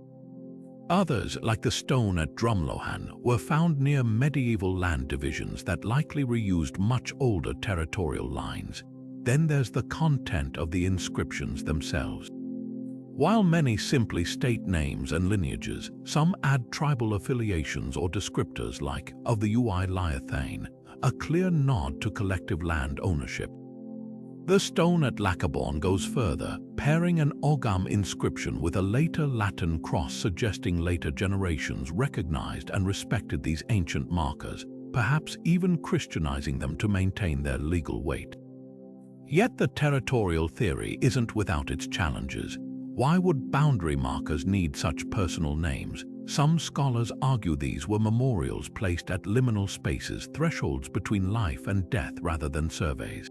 Others, like the stone at Drumlohan, were found near medieval land divisions that likely reused much older territorial lines. Then there's the content of the inscriptions themselves. While many simply state names and lineages, some add tribal affiliations or descriptors like of the Ui Liathane, a clear nod to collective land ownership. The stone at Lacaborn goes further, pairing an Ogham inscription with a later Latin cross suggesting later generations recognized and respected these ancient markers, perhaps even Christianizing them to maintain their legal weight. Yet the territorial theory isn't without its challenges. Why would boundary markers need such personal names? Some scholars argue these were memorials placed at liminal spaces, thresholds between life and death rather than surveys.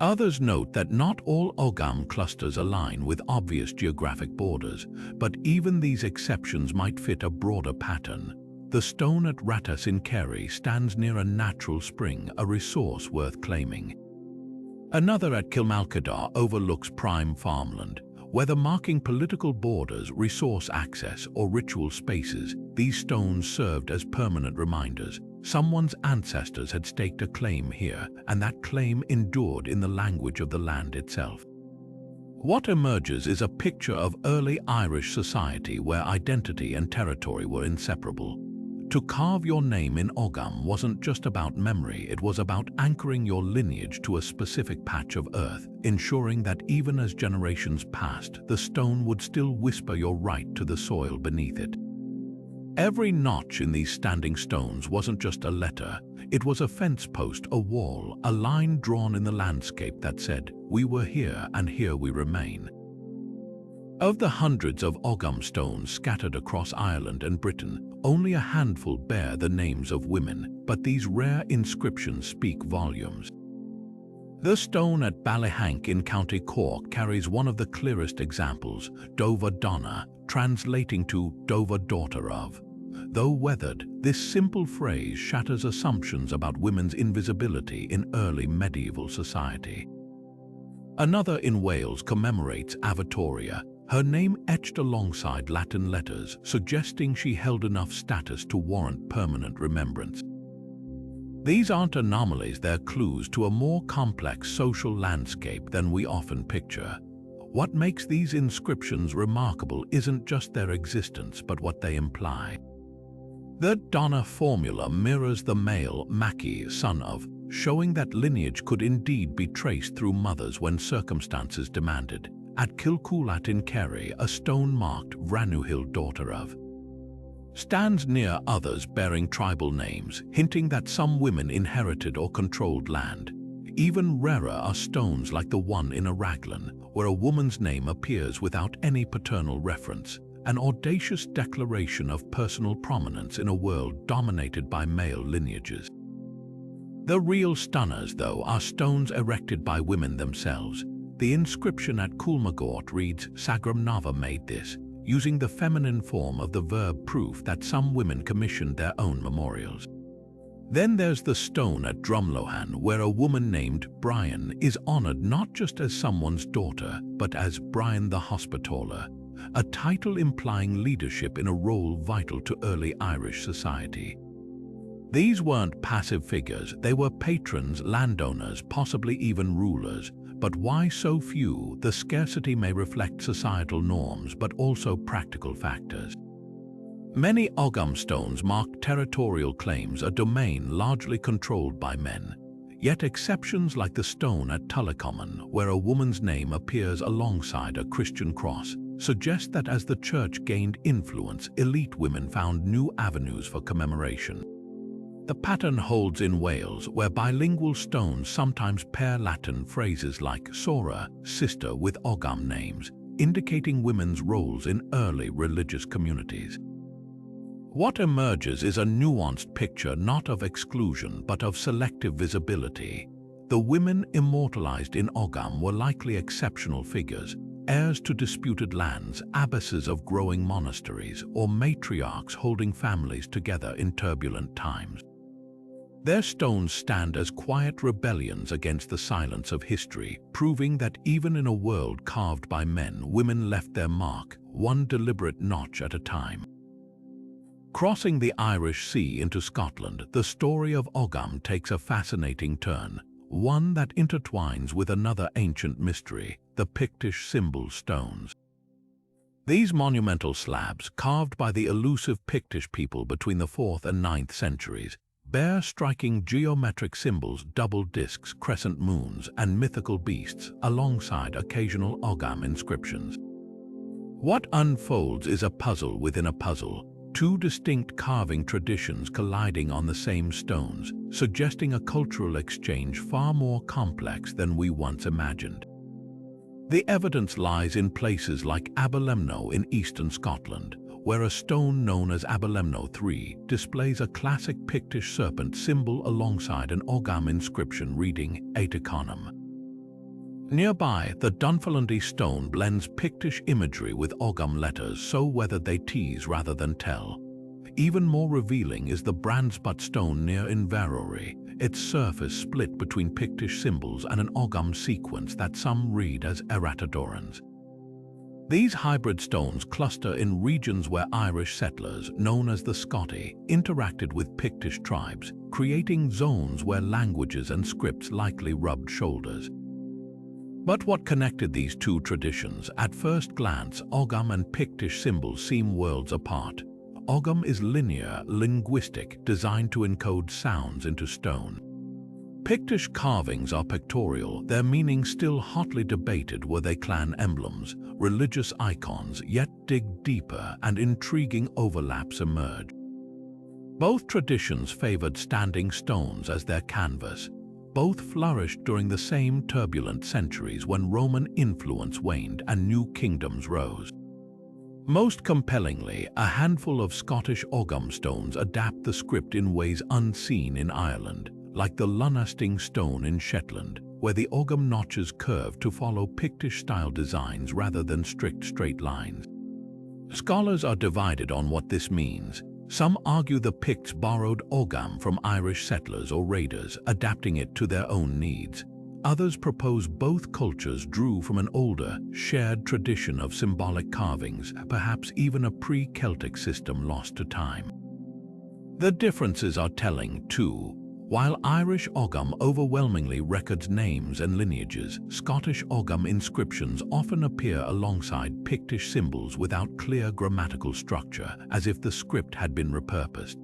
Others note that not all Ogham clusters align with obvious geographic borders, but even these exceptions might fit a broader pattern. The stone at Ratas in Kerry stands near a natural spring, a resource worth claiming. Another at Kilmalcadar overlooks prime farmland. Whether marking political borders, resource access, or ritual spaces, these stones served as permanent reminders. Someone's ancestors had staked a claim here, and that claim endured in the language of the land itself. What emerges is a picture of early Irish society where identity and territory were inseparable. To carve your name in Ogham wasn't just about memory, it was about anchoring your lineage to a specific patch of earth, ensuring that even as generations passed, the stone would still whisper your right to the soil beneath it. Every notch in these standing stones wasn't just a letter, it was a fence post, a wall, a line drawn in the landscape that said, "We were here and here we remain." Of the hundreds of Ogham stones scattered across Ireland and Britain, only a handful bear the names of women, but these rare inscriptions speak volumes. The stone at Ballyhank in County Cork carries one of the clearest examples, Dova Donna, translating to Dova daughter of. Though weathered, this simple phrase shatters assumptions about women's invisibility in early medieval society. Another in Wales commemorates Avatoria, her name etched alongside Latin letters, suggesting she held enough status to warrant permanent remembrance. These aren't anomalies, they're clues to a more complex social landscape than we often picture. What makes these inscriptions remarkable isn't just their existence, but what they imply. The Donna formula mirrors the male Mackie, son of, showing that lineage could indeed be traced through mothers when circumstances demanded. At Kilcoolat in Kerry, a stone marked Vranuhill, daughter of, stands near others bearing tribal names, hinting that some women inherited or controlled land. Even rarer are stones like the one in Raglan, where a woman's name appears without any paternal reference, an audacious declaration of personal prominence in a world dominated by male lineages. The real stunners, though, are stones erected by women themselves. The inscription at Coolmagort reads, "Sagram Nava made this," using the feminine form of the verb, proof that some women commissioned their own memorials. Then there's the stone at Drumlohan, where a woman named Brian is honored not just as someone's daughter, but as Brian the Hospitaller, a title implying leadership in a role vital to early Irish society. These weren't passive figures, they were patrons, landowners, possibly even rulers. But why so few? The scarcity may reflect societal norms, but also practical factors. Many Ogham stones mark territorial claims, a domain largely controlled by men. Yet exceptions like the stone at Tullicommon, where a woman's name appears alongside a Christian cross, suggest that as the church gained influence, elite women found new avenues for commemoration. The pattern holds in Wales, where bilingual stones sometimes pair Latin phrases like Sora, sister, with Ogham names, indicating women's roles in early religious communities. What emerges is a nuanced picture not of exclusion but of selective visibility. The women immortalized in Ogham were likely exceptional figures, heirs to disputed lands, abbesses of growing monasteries, or matriarchs holding families together in turbulent times. Their stones stand as quiet rebellions against the silence of history, proving that even in a world carved by men, women left their mark, one deliberate notch at a time. Crossing the Irish Sea into Scotland, the story of Ogham takes a fascinating turn, one that intertwines with another ancient mystery, the Pictish symbol stones. These monumental slabs, carved by the elusive Pictish people between the 4th and 9th centuries, bear striking geometric symbols, double discs, crescent moons, and mythical beasts, alongside occasional Ogham inscriptions. What unfolds is a puzzle within a puzzle, two distinct carving traditions colliding on the same stones, suggesting a cultural exchange far more complex than we once imagined. The evidence lies in places like Aberlemno in eastern Scotland, where a stone known as Aberlemno III displays a classic Pictish serpent symbol alongside an Ogham inscription reading Eteconum. Nearby, the Dunfermline stone blends Pictish imagery with Ogham letters, so whether they tease rather than tell. Even more revealing is the Brandsbutt stone near Inverurie, its surface split between Pictish symbols and an Ogham sequence that some read as Eratadorans. These hybrid stones cluster in regions where Irish settlers, known as the Scotti, interacted with Pictish tribes, creating zones where languages and scripts likely rubbed shoulders. But what connected these two traditions? At first glance, Ogham and Pictish symbols seem worlds apart. Ogham is linear, linguistic, designed to encode sounds into stone. Pictish carvings are pictorial, their meaning still hotly debated. Were they clan emblems, religious icons? Yet dig deeper and intriguing overlaps emerge. Both traditions favored standing stones as their canvas. Both flourished during the same turbulent centuries when Roman influence waned and new kingdoms rose. Most compellingly, a handful of Scottish Ogham stones adapt the script in ways unseen in Ireland, like the Lunasting stone in Shetland, where the Ogham notches curve to follow Pictish-style designs rather than strict straight lines. Scholars are divided on what this means. Some argue the Picts borrowed Ogham from Irish settlers or raiders, adapting it to their own needs. Others propose both cultures drew from an older, shared tradition of symbolic carvings, perhaps even a pre-Celtic system lost to time. The differences are telling, too. While Irish Ogham overwhelmingly records names and lineages, Scottish Ogham inscriptions often appear alongside Pictish symbols without clear grammatical structure, as if the script had been repurposed.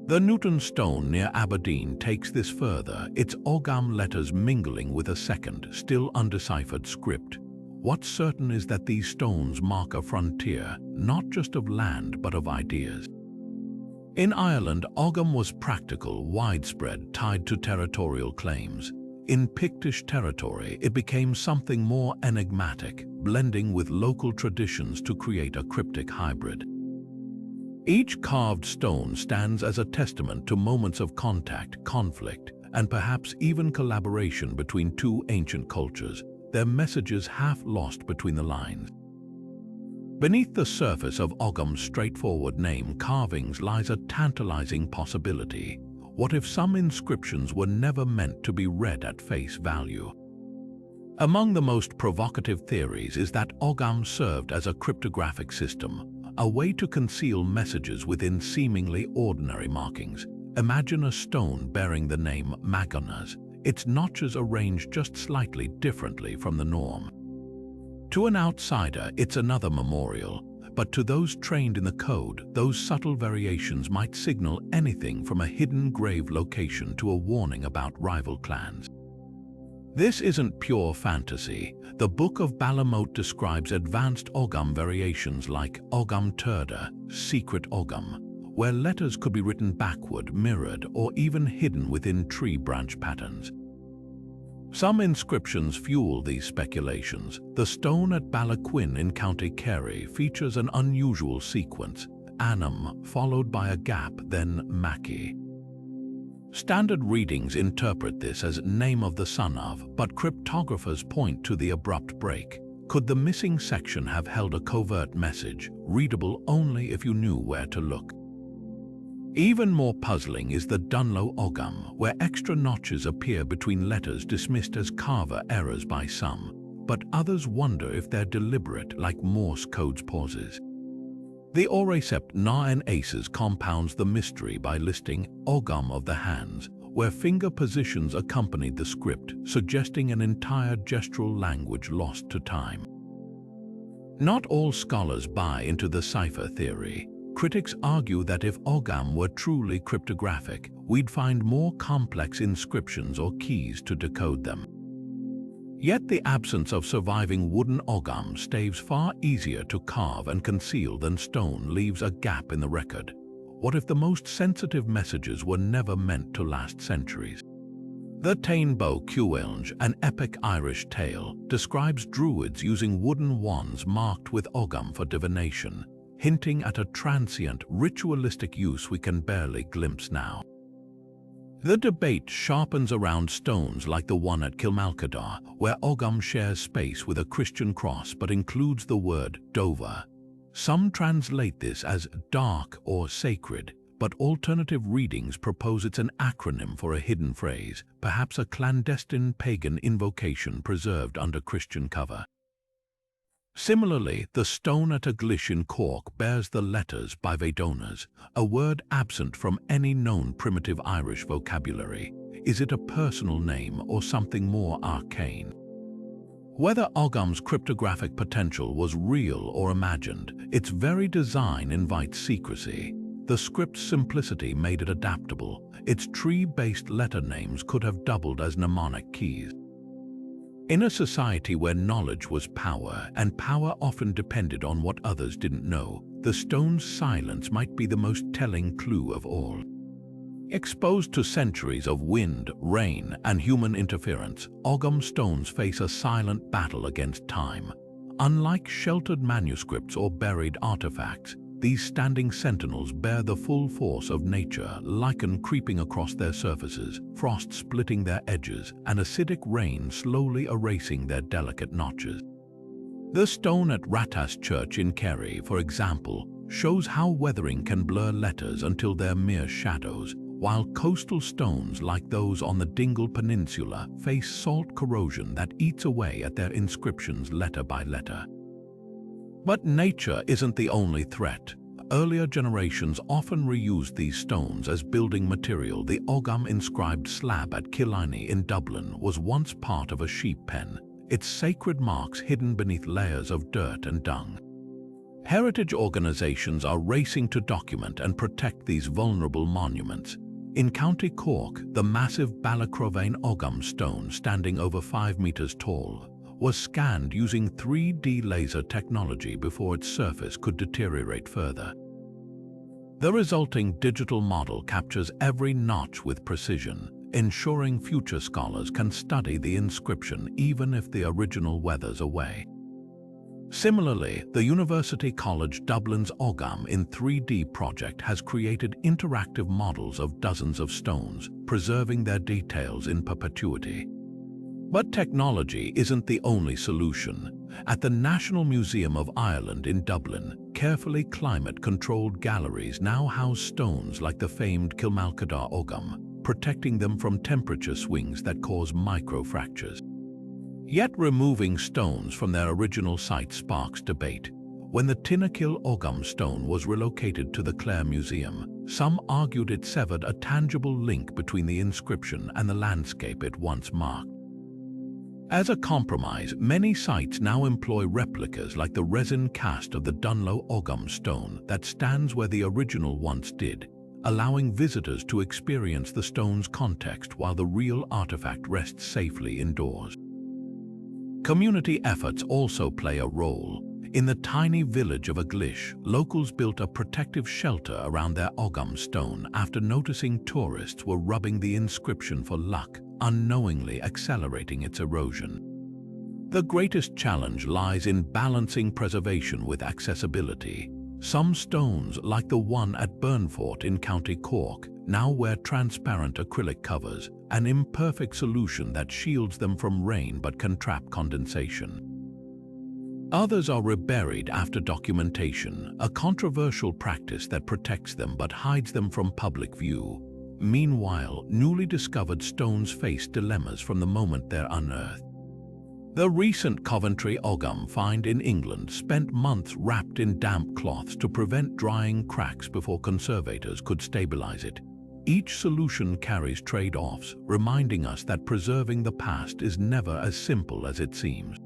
The Newton stone near Aberdeen takes this further, its Ogham letters mingling with a second, still undeciphered script. What's certain is that these stones mark a frontier, not just of land but of ideas. In Ireland, Ogham was practical, widespread, tied to territorial claims. In Pictish territory, it became something more enigmatic, blending with local traditions to create a cryptic hybrid. Each carved stone stands as a testament to moments of contact, conflict, and perhaps even collaboration between two ancient cultures, their messages half lost between the lines. Beneath the surface of Ogham's straightforward name carvings lies a tantalizing possibility. What if some inscriptions were never meant to be read at face value? Among the most provocative theories is that Ogham served as a cryptographic system, a way to conceal messages within seemingly ordinary markings. Imagine a stone bearing the name Magonas, its notches arranged just slightly differently from the norm. To an outsider, it's another memorial, but to those trained in the code, those subtle variations might signal anything from a hidden grave location to a warning about rival clans. This isn't pure fantasy. The Book of Balamote describes advanced Ogham variations like Ogham Turda, Secret Ogham, where letters could be written backward, mirrored, or even hidden within tree branch patterns. Some inscriptions fuel these speculations. The stone at Ballaquin in County Kerry features an unusual sequence, Anam followed by a gap, then Maki. Standard readings interpret this as name of the son of, but cryptographers point to the abrupt break. Could the missing section have held a covert message, readable only if you knew where to look? Even more puzzling is the Dunlo Ogham, where extra notches appear between letters dismissed as carver errors by some, but others wonder if they're deliberate, like Morse code's pauses. The Aurecept Na and Aces compounds the mystery by listing Ogham of the hands, where finger positions accompanied the script, suggesting an entire gestural language lost to time. Not all scholars buy into the cipher theory. Critics argue that if Ogham were truly cryptographic, we'd find more complex inscriptions or keys to decode them. Yet the absence of surviving wooden Ogham staves far easier to carve and conceal than stone leaves a gap in the record. What if the most sensitive messages were never meant to last centuries? The Tainbo Cuelge, an epic Irish tale, describes druids using wooden wands marked with Ogham for divination, hinting at a transient, ritualistic use we can barely glimpse now. The debate sharpens around stones like the one at Kilmalcadar, where Ogham shares space with a Christian cross but includes the word Dova. Some translate this as dark or sacred, but alternative readings propose it's an acronym for a hidden phrase, perhaps a clandestine pagan invocation preserved under Christian cover. Similarly, the stone at Aglish in Cork bears the letters Bivedonas, a word absent from any known primitive Irish vocabulary. Is it a personal name or something more arcane? Whether Ogham's cryptographic potential was real or imagined, its very design invites secrecy. The script's simplicity made it adaptable. Its tree-based letter names could have doubled as mnemonic keys. In a society where knowledge was power, and power often depended on what others didn't know, the stone's silence might be the most telling clue of all. Exposed to centuries of wind, rain, and human interference, Ogham stones face a silent battle against time. Unlike sheltered manuscripts or buried artifacts, these standing sentinels bear the full force of nature, lichen creeping across their surfaces, frost splitting their edges, and acidic rain slowly erasing their delicate notches. The stone at Ratas Church in Kerry, for example, shows how weathering can blur letters until they're mere shadows, while coastal stones like those on the Dingle Peninsula face salt corrosion that eats away at their inscriptions letter by letter. But nature isn't the only threat. Earlier generations often reused these stones as building material. The Ogham inscribed slab at Killiney in Dublin was once part of a sheep pen, its sacred marks hidden beneath layers of dirt and dung. Heritage organizations are racing to document and protect these vulnerable monuments. In County Cork, the massive Ballacrovane Ogham stone, standing over 5 meters tall, was scanned using 3D laser technology before its surface could deteriorate further. The resulting digital model captures every notch with precision, ensuring future scholars can study the inscription even if the original weathers away. Similarly, the University College Dublin's Ogham in 3D project has created interactive models of dozens of stones, preserving their details in perpetuity. But technology isn't the only solution. At the National Museum of Ireland in Dublin, carefully climate-controlled galleries now house stones like the famed Kilmalcadar Ogham, protecting them from temperature swings that cause microfractures. Yet removing stones from their original site sparks debate. When the Tinnakill Ogham stone was relocated to the Clare Museum, some argued it severed a tangible link between the inscription and the landscape it once marked. As a compromise, many sites now employ replicas like the resin cast of the Dunlow Ogham stone that stands where the original once did, allowing visitors to experience the stone's context while the real artifact rests safely indoors. Community efforts also play a role. In the tiny village of Aglish, locals built a protective shelter around their Ogham stone after noticing tourists were rubbing the inscription for luck, unknowingly accelerating its erosion. The greatest challenge lies in balancing preservation with accessibility. Some stones, like the one at Burnfort in County Cork, now wear transparent acrylic covers, an imperfect solution that shields them from rain but can trap condensation. Others are reburied after documentation, a controversial practice that protects them but hides them from public view. Meanwhile, newly discovered stones face dilemmas from the moment they're unearthed. The recent Coventry Ogham find in England spent months wrapped in damp cloths to prevent drying cracks before conservators could stabilize it. Each solution carries trade-offs, reminding us that preserving the past is never as simple as it seems.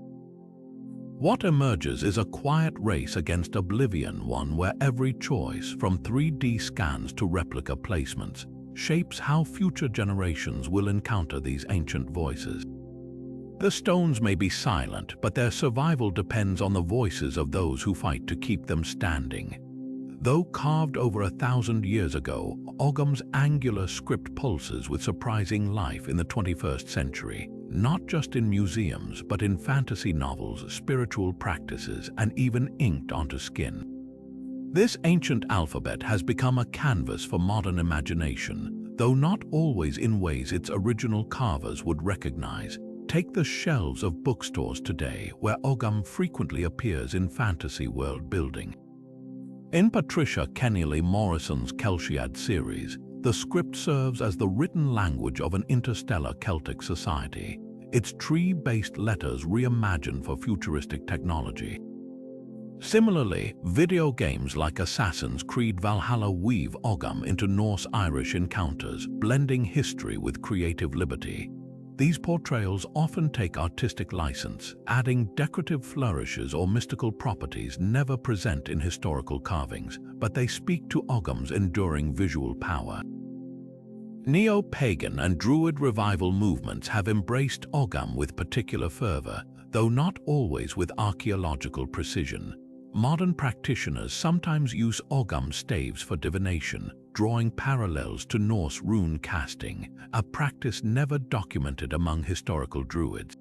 What emerges is a quiet race against oblivion, one where every choice, from 3D scans to replica placements, shapes how future generations will encounter these ancient voices. The stones may be silent, but their survival depends on the voices of those who fight to keep them standing. Though carved over 1,000 years ago, Ogham's angular script pulses with surprising life in the 21st century, not just in museums, but in fantasy novels, spiritual practices, and even inked onto skin. This ancient alphabet has become a canvas for modern imagination, though not always in ways its original carvers would recognize. Take the shelves of bookstores today, where Ogham frequently appears in fantasy world building. In Patricia Keneally Morrison's Kelsiad series, the script serves as the written language of an interstellar Celtic society, its tree-based letters reimagined for futuristic technology. Similarly, video games like Assassin's Creed Valhalla weave Ogham into Norse-Irish encounters, blending history with creative liberty. These portrayals often take artistic license, adding decorative flourishes or mystical properties never present in historical carvings, but they speak to Ogham's enduring visual power. Neo-pagan and Druid revival movements have embraced Ogham with particular fervor, though not always with archaeological precision. Modern practitioners sometimes use Ogham staves for divination, drawing parallels to Norse rune casting, a practice never documented among historical Druids.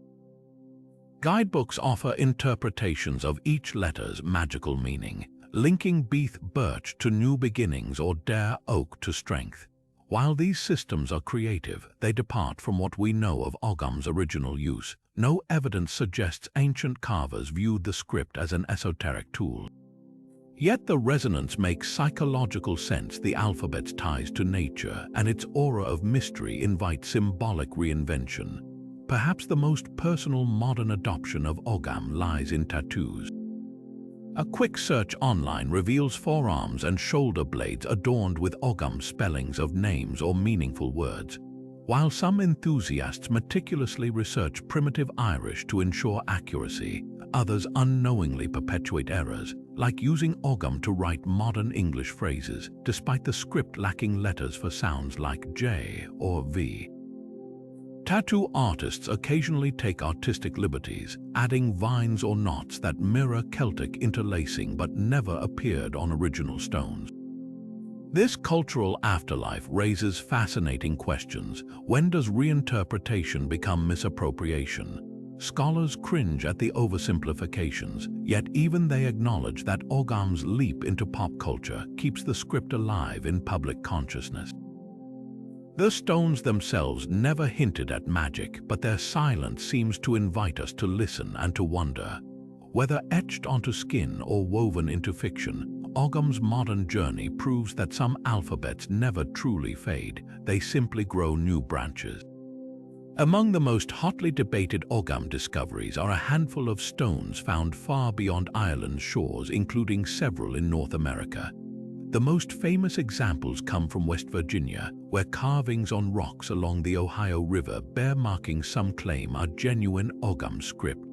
Guidebooks offer interpretations of each letter's magical meaning, linking Beath birch to new beginnings or Dare oak to strength. While these systems are creative, they depart from what we know of Ogham's original use. No evidence suggests ancient carvers viewed the script as an esoteric tool. Yet the resonance makes psychological sense. The alphabet's ties to nature and its aura of mystery invite symbolic reinvention. Perhaps the most personal modern adoption of Ogham lies in tattoos. A quick search online reveals forearms and shoulder blades adorned with Ogham spellings of names or meaningful words. While some enthusiasts meticulously research primitive Irish to ensure accuracy, others unknowingly perpetuate errors, like using Ogham to write modern English phrases, despite the script lacking letters for sounds like J or V. Tattoo artists occasionally take artistic liberties, adding vines or knots that mirror Celtic interlacing but never appeared on original stones. This cultural afterlife raises fascinating questions. When does reinterpretation become misappropriation? Scholars cringe at the oversimplifications, yet even they acknowledge that Ogham's leap into pop culture keeps the script alive in public consciousness. The stones themselves never hinted at magic, but their silence seems to invite us to listen and to wonder. Whether etched onto skin or woven into fiction, Ogham's modern journey proves that some alphabets never truly fade, they simply grow new branches. Among the most hotly debated Ogham discoveries are a handful of stones found far beyond Ireland's shores, including several in North America. The most famous examples come from West Virginia, where carvings on rocks along the Ohio River bear markings some claim are genuine Ogham script.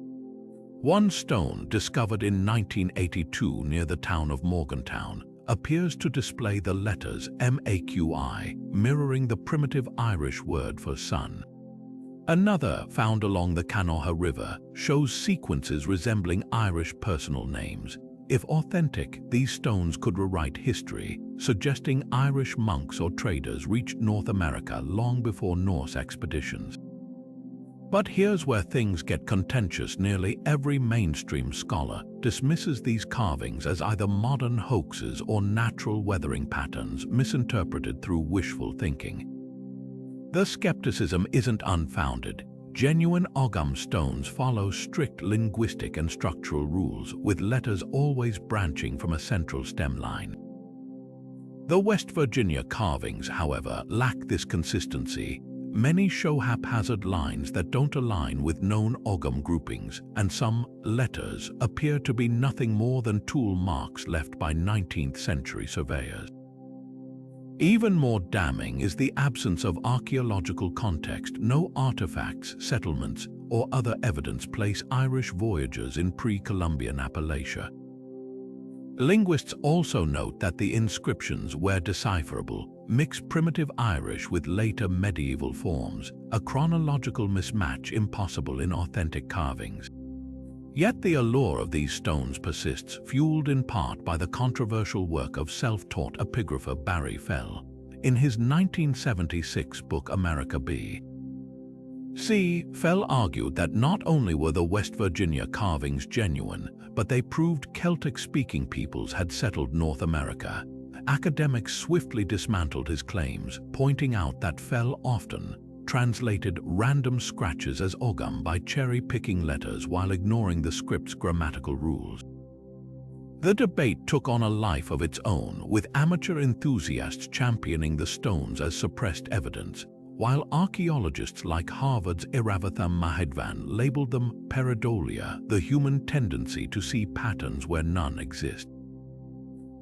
One stone, discovered in 1982 near the town of Morgantown, appears to display the letters MAQI, mirroring the primitive Irish word for sun. Another, found along the Canoha River, shows sequences resembling Irish personal names. If authentic, these stones could rewrite history, suggesting Irish monks or traders reached North America long before Norse expeditions. But here's where things get contentious. Nearly every mainstream scholar dismisses these carvings as either modern hoaxes or natural weathering patterns misinterpreted through wishful thinking. The skepticism isn't unfounded. Genuine Ogham stones follow strict linguistic and structural rules, with letters always branching from a central stem line. The West Virginia carvings, however, lack this consistency. Many show haphazard lines that don't align with known Ogham groupings, and some letters appear to be nothing more than tool marks left by 19th century surveyors. Even more damning is the absence of archaeological context. No artifacts, settlements, or other evidence place Irish voyagers in pre-Columbian Appalachia. Linguists also note that the inscriptions, where decipherable, mix primitive Irish with later medieval forms, a chronological mismatch impossible in authentic carvings. Yet the allure of these stones persists, fueled in part by the controversial work of self-taught epigrapher Barry Fell. In his 1976 book America B. C. Fell argued that not only were the West Virginia carvings genuine, but they proved Celtic-speaking peoples had settled North America. Academics swiftly dismantled his claims, pointing out that Fell often translated random scratches as Ogham by cherry-picking letters while ignoring the script's grammatical rules. The debate took on a life of its own, with amateur enthusiasts championing the stones as suppressed evidence, while archaeologists like Harvard's Iravatham Mahidvan labeled them pareidolia, the human tendency to see patterns where none exist.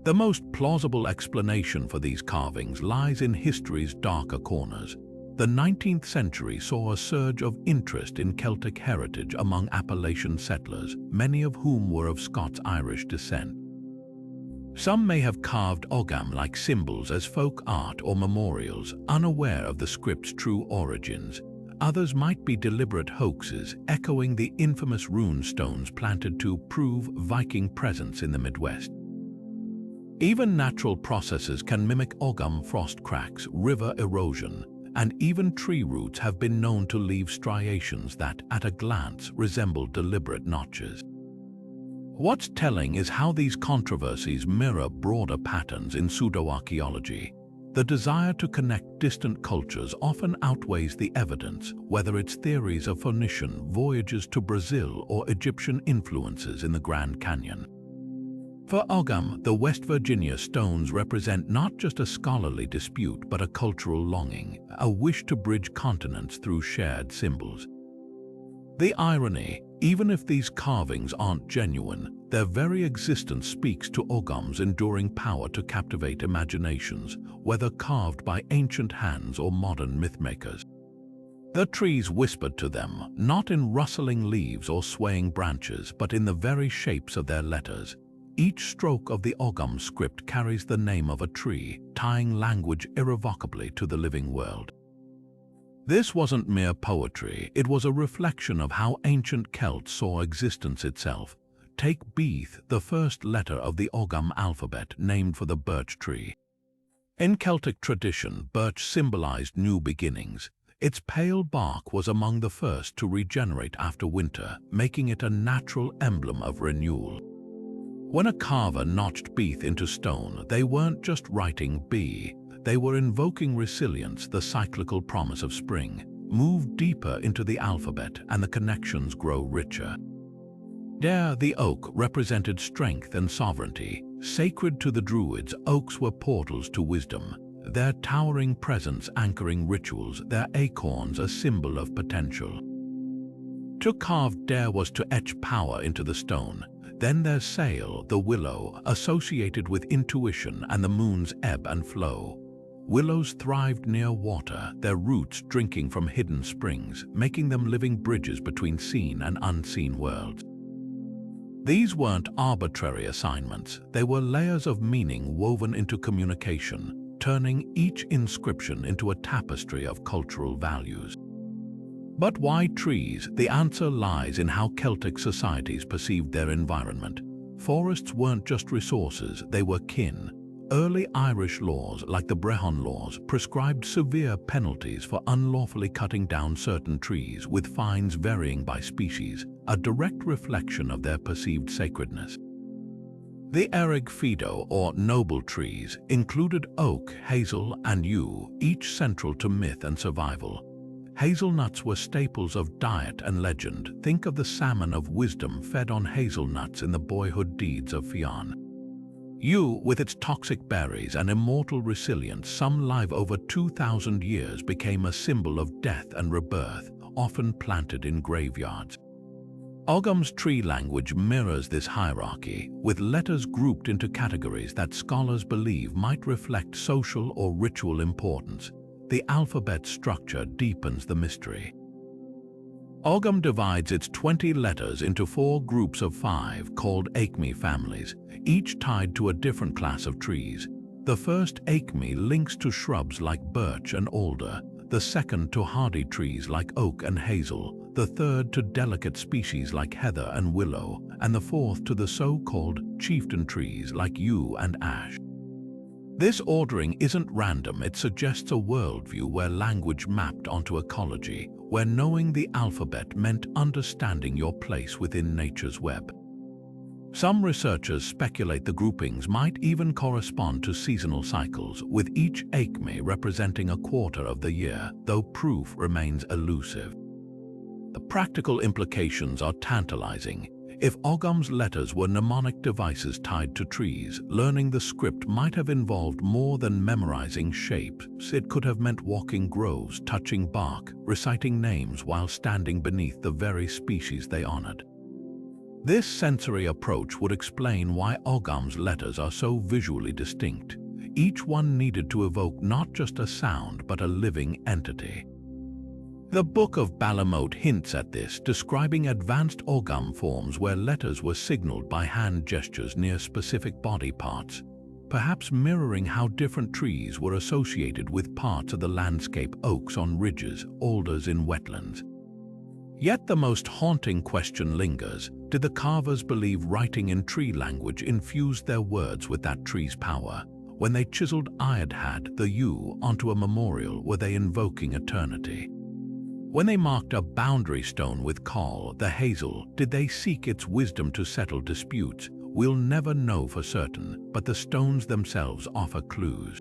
The most plausible explanation for these carvings lies in history's darker corners. The 19th century saw a surge of interest in Celtic heritage among Appalachian settlers, many of whom were of Scots-Irish descent. Some may have carved Ogham-like symbols as folk art or memorials, unaware of the script's true origins. Others might be deliberate hoaxes, echoing the infamous rune stones planted to prove Viking presence in the Midwest. Even natural processes can mimic Ogham: frost cracks, river erosion, and even tree roots have been known to leave striations that, at a glance, resemble deliberate notches. What's telling is how these controversies mirror broader patterns in pseudo-archaeology. The desire to connect distant cultures often outweighs the evidence, whether it's theories of Phoenician voyages to Brazil or Egyptian influences in the Grand Canyon. For Ogham, the West Virginia stones represent not just a scholarly dispute but a cultural longing, a wish to bridge continents through shared symbols. The irony, even if these carvings aren't genuine, their very existence speaks to Ogham's enduring power to captivate imaginations, whether carved by ancient hands or modern mythmakers. The trees whispered to them, not in rustling leaves or swaying branches, but in the very shapes of their letters. Each stroke of the Ogham script carries the name of a tree, tying language irrevocably to the living world. This wasn't mere poetry, it was a reflection of how ancient Celts saw existence itself. Take Beath, the first letter of the Ogham alphabet, named for the birch tree. In Celtic tradition, birch symbolized new beginnings. Its pale bark was among the first to regenerate after winter, making it a natural emblem of renewal. When a carver notched Beath into stone, they weren't just writing B, they were invoking resilience, the cyclical promise of spring. Move deeper into the alphabet and the connections grow richer. Dare, the oak, represented strength and sovereignty. Sacred to the Druids, oaks were portals to wisdom, their towering presence anchoring rituals, their acorns a symbol of potential. To carve Dare was to etch power into the stone. Then there's Sail, the willow, associated with intuition and the moon's ebb and flow. Willows thrived near water, their roots drinking from hidden springs, making them living bridges between seen and unseen worlds. These weren't arbitrary assignments, they were layers of meaning woven into communication, turning each inscription into a tapestry of cultural values. But why trees? The answer lies in how Celtic societies perceived their environment. Forests weren't just resources, they were kin. Early Irish laws, like the Brehon laws, prescribed severe penalties for unlawfully cutting down certain trees, with fines varying by species, a direct reflection of their perceived sacredness. The Erig Fido, or noble trees, included oak, hazel, and yew, each central to myth and survival. Hazelnuts were staples of diet and legend. Think of the salmon of wisdom fed on hazelnuts in the boyhood deeds of Fionn. Yew, with its toxic berries and immortal resilience, some live over 2,000 years, became a symbol of death and rebirth, often planted in graveyards. Ogham's tree language mirrors this hierarchy, with letters grouped into categories that scholars believe might reflect social or ritual importance. The alphabet structure deepens the mystery. Ogham divides its 20 letters into 4 groups of 5 called Acme families, each tied to a different class of trees. The first Acme links to shrubs like birch and alder, the second to hardy trees like oak and hazel, the third to delicate species like heather and willow, and the fourth to the so-called chieftain trees like yew and ash. This ordering isn't random, it suggests a worldview where language mapped onto ecology, where knowing the alphabet meant understanding your place within nature's web. Some researchers speculate the groupings might even correspond to seasonal cycles, with each Acme representing a quarter of the year, though proof remains elusive. The practical implications are tantalizing. If Ogham's letters were mnemonic devices tied to trees, learning the script might have involved more than memorizing shapes. It could have meant walking groves, touching bark, reciting names while standing beneath the very species they honored. This sensory approach would explain why Ogham's letters are so visually distinct. Each one needed to evoke not just a sound, but a living entity. The Book of Balamote hints at this, describing advanced Ogham forms where letters were signaled by hand gestures near specific body parts, perhaps mirroring how different trees were associated with parts of the landscape: oaks on ridges, alders in wetlands. Yet the most haunting question lingers: did the carvers believe writing in tree language infused their words with that tree's power? When they chiseled Iadhad, the yew, onto a memorial, were they invoking eternity? When they marked a boundary stone with Coll, the hazel, did they seek its wisdom to settle disputes? We'll never know for certain, but the stones themselves offer clues.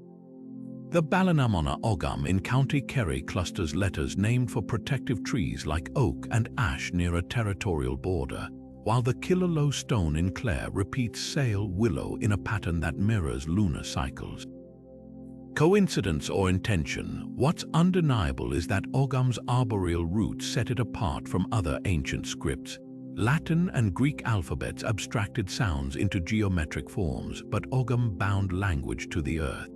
The Ballinamona Ogham in County Kerry clusters letters named for protective trees like oak and ash near a territorial border. while the Killaloe stone in Clare repeats sail willow in a pattern that mirrors lunar cycles. Coincidence or intention, what's undeniable is that Ogham's arboreal roots set it apart from other ancient scripts. Latin and Greek alphabets abstracted sounds into geometric forms, but Ogham bound language to the earth.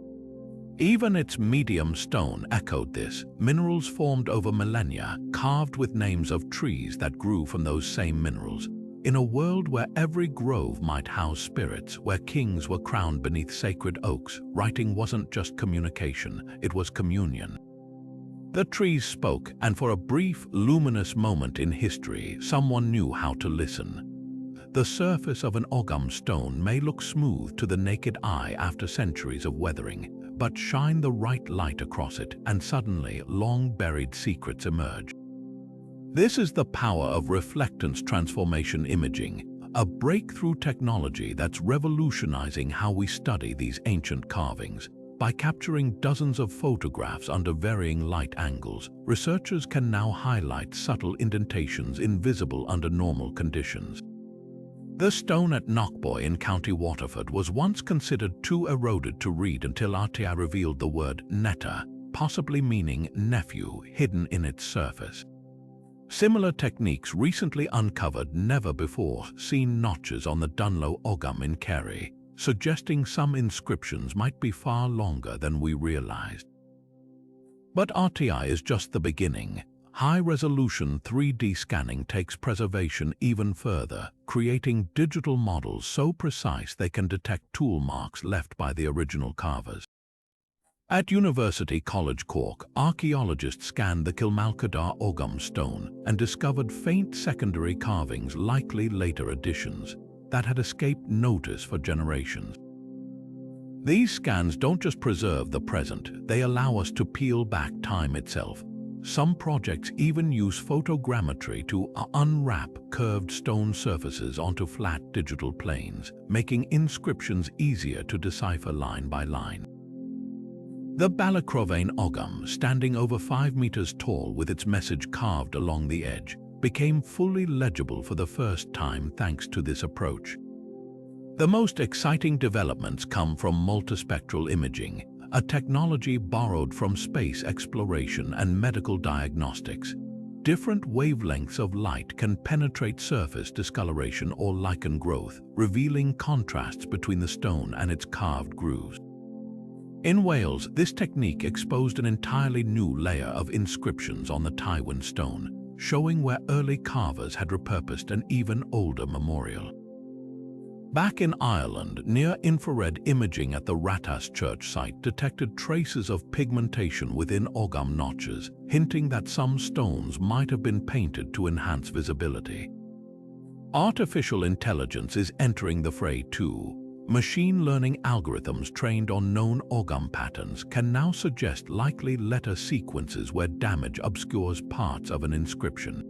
Even its medium stone echoed this, minerals formed over millennia, carved with names of trees that grew from those same minerals. In a world where every grove might house spirits, where kings were crowned beneath sacred oaks, writing wasn't just communication, it was communion. The trees spoke, and for a brief, luminous moment in history, someone knew how to listen. The surface of an Ogham stone may look smooth to the naked eye after centuries of weathering, but shine the right light across it, and suddenly long-buried secrets emerge. This is the power of reflectance transformation imaging, a breakthrough technology that's revolutionizing how we study these ancient carvings. By capturing dozens of photographs under varying light angles, researchers can now highlight subtle indentations invisible under normal conditions. The stone at Knockboy in County Waterford was once considered too eroded to read until RTI revealed the word netta, possibly meaning nephew, hidden in its surface. Similar techniques recently uncovered never-before-seen notches on the Dunloe Ogham in Kerry, suggesting some inscriptions might be far longer than we realized. But RTI is just the beginning. High-resolution 3D scanning takes preservation even further, creating digital models so precise they can detect tool marks left by the original carvers. At University College Cork, archaeologists scanned the Kilmalcadar Ogham stone and discovered faint secondary carvings, likely later additions, that had escaped notice for generations. These scans don't just preserve the present, they allow us to peel back time itself. Some projects even use photogrammetry to unwrap curved stone surfaces onto flat digital planes, making inscriptions easier to decipher line by line. The Balacrovane Ogham, standing over 5 meters tall with its message carved along the edge, became fully legible for the first time thanks to this approach. The most exciting developments come from multispectral imaging, a technology borrowed from space exploration and medical diagnostics. Different wavelengths of light can penetrate surface discoloration or lichen growth, revealing contrasts between the stone and its carved grooves. In Wales, this technique exposed an entirely new layer of inscriptions on the Tywyn stone, showing where early carvers had repurposed an even older memorial. Back in Ireland, near-infrared imaging at the Ratas church site detected traces of pigmentation within Ogham notches, hinting that some stones might have been painted to enhance visibility. Artificial intelligence is entering the fray too. Machine learning algorithms trained on known Ogham patterns can now suggest likely letter sequences where damage obscures parts of an inscription.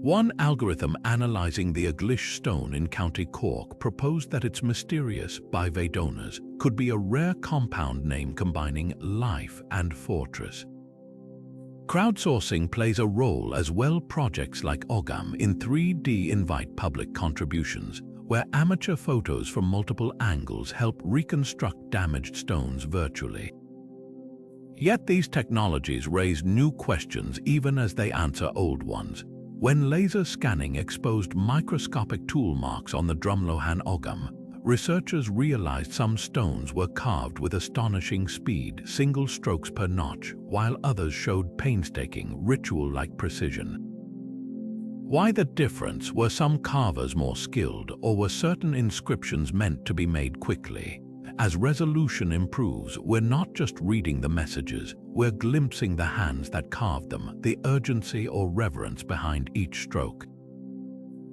One algorithm analyzing the Eglish stone in County Cork proposed that its mysterious bivadonas could be a rare compound name combining life and fortress. Crowdsourcing plays a role as well. Projects like Ogham in 3D invite public contributions, where amateur photos from multiple angles help reconstruct damaged stones virtually. Yet these technologies raise new questions even as they answer old ones. When laser scanning exposed microscopic tool marks on the Drumlohan Ogham, researchers realized some stones were carved with astonishing speed, single strokes per notch, while others showed painstaking, ritual-like precision. Why the difference? Were some carvers more skilled, or were certain inscriptions meant to be made quickly? As resolution improves, we're not just reading the messages, we're glimpsing the hands that carved them, the urgency or reverence behind each stroke.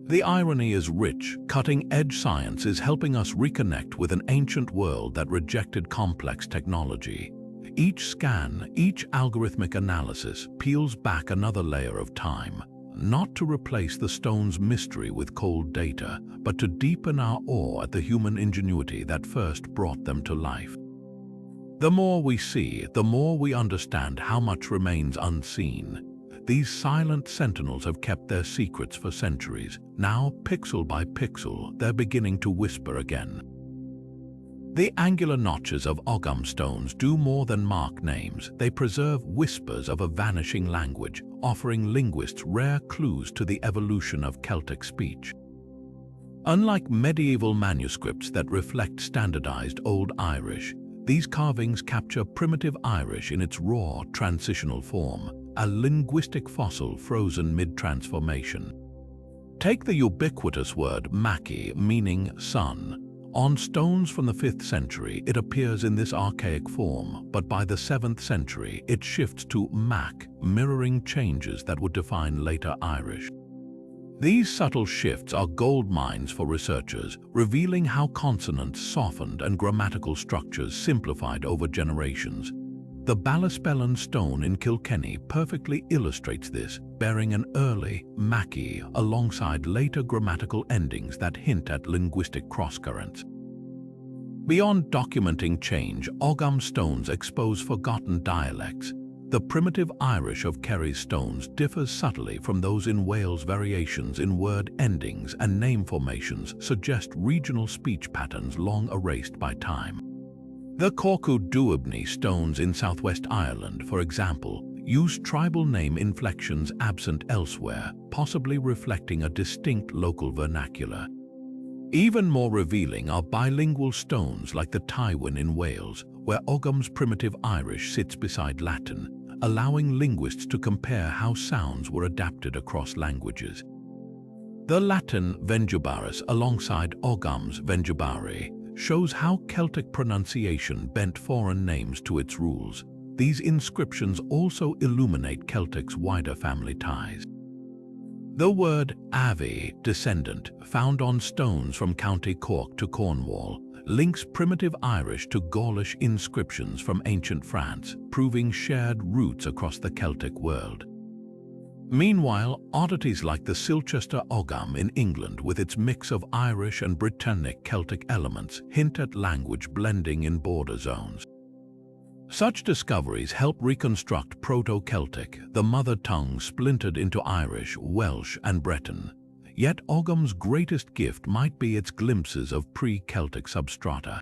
The irony is rich. Cutting-edge science is helping us reconnect with an ancient world that rejected complex technology. Each scan, each algorithmic analysis peels back another layer of time, not to replace the stone's mystery with cold data, but to deepen our awe at the human ingenuity that first brought them to life. The more we see, the more we understand how much remains unseen. these silent sentinels have kept their secrets for centuries. Now, pixel by pixel, they're beginning to whisper again. The angular notches of Ogham stones do more than mark names. They preserve whispers of a vanishing language, offering linguists rare clues to the evolution of Celtic speech. Unlike medieval manuscripts that reflect standardized Old Irish, these carvings capture primitive Irish in its raw, transitional form, a linguistic fossil frozen mid-transformation. Take the ubiquitous word "maki," meaning sun. On stones from the 5th century, it appears in this archaic form, but by the 7th century, it shifts to "mac," mirroring changes that would define later Irish. These subtle shifts are gold mines for researchers, revealing how consonants softened and grammatical structures simplified over generations. The Ballyspellin stone in Kilkenny perfectly illustrates this, bearing an early "maki" alongside later grammatical endings that hint at linguistic crosscurrents. Beyond documenting change, Ogham stones expose forgotten dialects. The primitive Irish of Kerry's stones differs subtly from those in Wales. Variations in word endings and name formations suggest regional speech patterns long erased by time. The Cork and Kerry stones in southwest Ireland, for example, use tribal name inflections absent elsewhere, possibly reflecting a distinct local vernacular. Even more revealing are bilingual stones like the Tywin in Wales, where Ogham's primitive Irish sits beside Latin, allowing linguists to compare how sounds were adapted across languages. The Latin Vendubaris alongside Ogham's Vendubari shows how Celtic pronunciation bent foreign names to its rules. These inscriptions also illuminate Celtic's wider family ties. The word "avi," descendant, found on stones from County Cork to Cornwall, links primitive Irish to Gaulish inscriptions from ancient France, proving shared roots across the Celtic world. Meanwhile, oddities like the Silchester Ogham in England with its mix of Irish and Britannic Celtic elements hint at language blending in border zones. Such discoveries help reconstruct Proto-Celtic, the mother tongue splintered into Irish, Welsh, and Breton. Yet Ogham's greatest gift might be its glimpses of pre-Celtic substrata.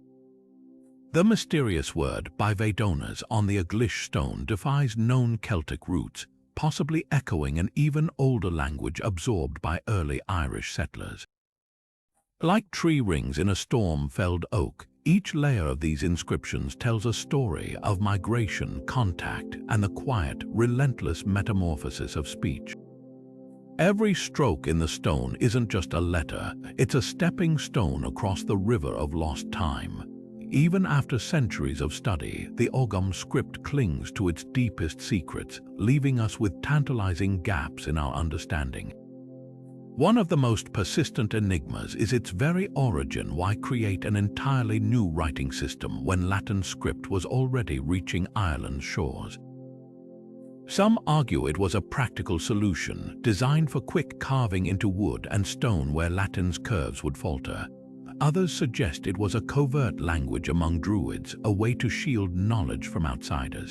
The mysterious word "bivedonas" on the Aglish stone defies known Celtic roots, possibly echoing an even older language absorbed by early Irish settlers. Like tree rings in a storm-felled oak, each layer of these inscriptions tells a story of migration, contact, and the quiet, relentless metamorphosis of speech. Every stroke in the stone isn't just a letter, it's a stepping stone across the river of lost time. Even after centuries of study, the Ogham script clings to its deepest secrets, leaving us with tantalizing gaps in our understanding. One of the most persistent enigmas is its very origin. Why create an entirely new writing system when Latin script was already reaching Ireland's shores? Some argue it was a practical solution, designed for quick carving into wood and stone where Latin's curves would falter. Others suggest it was a covert language among Druids, a way to shield knowledge from outsiders.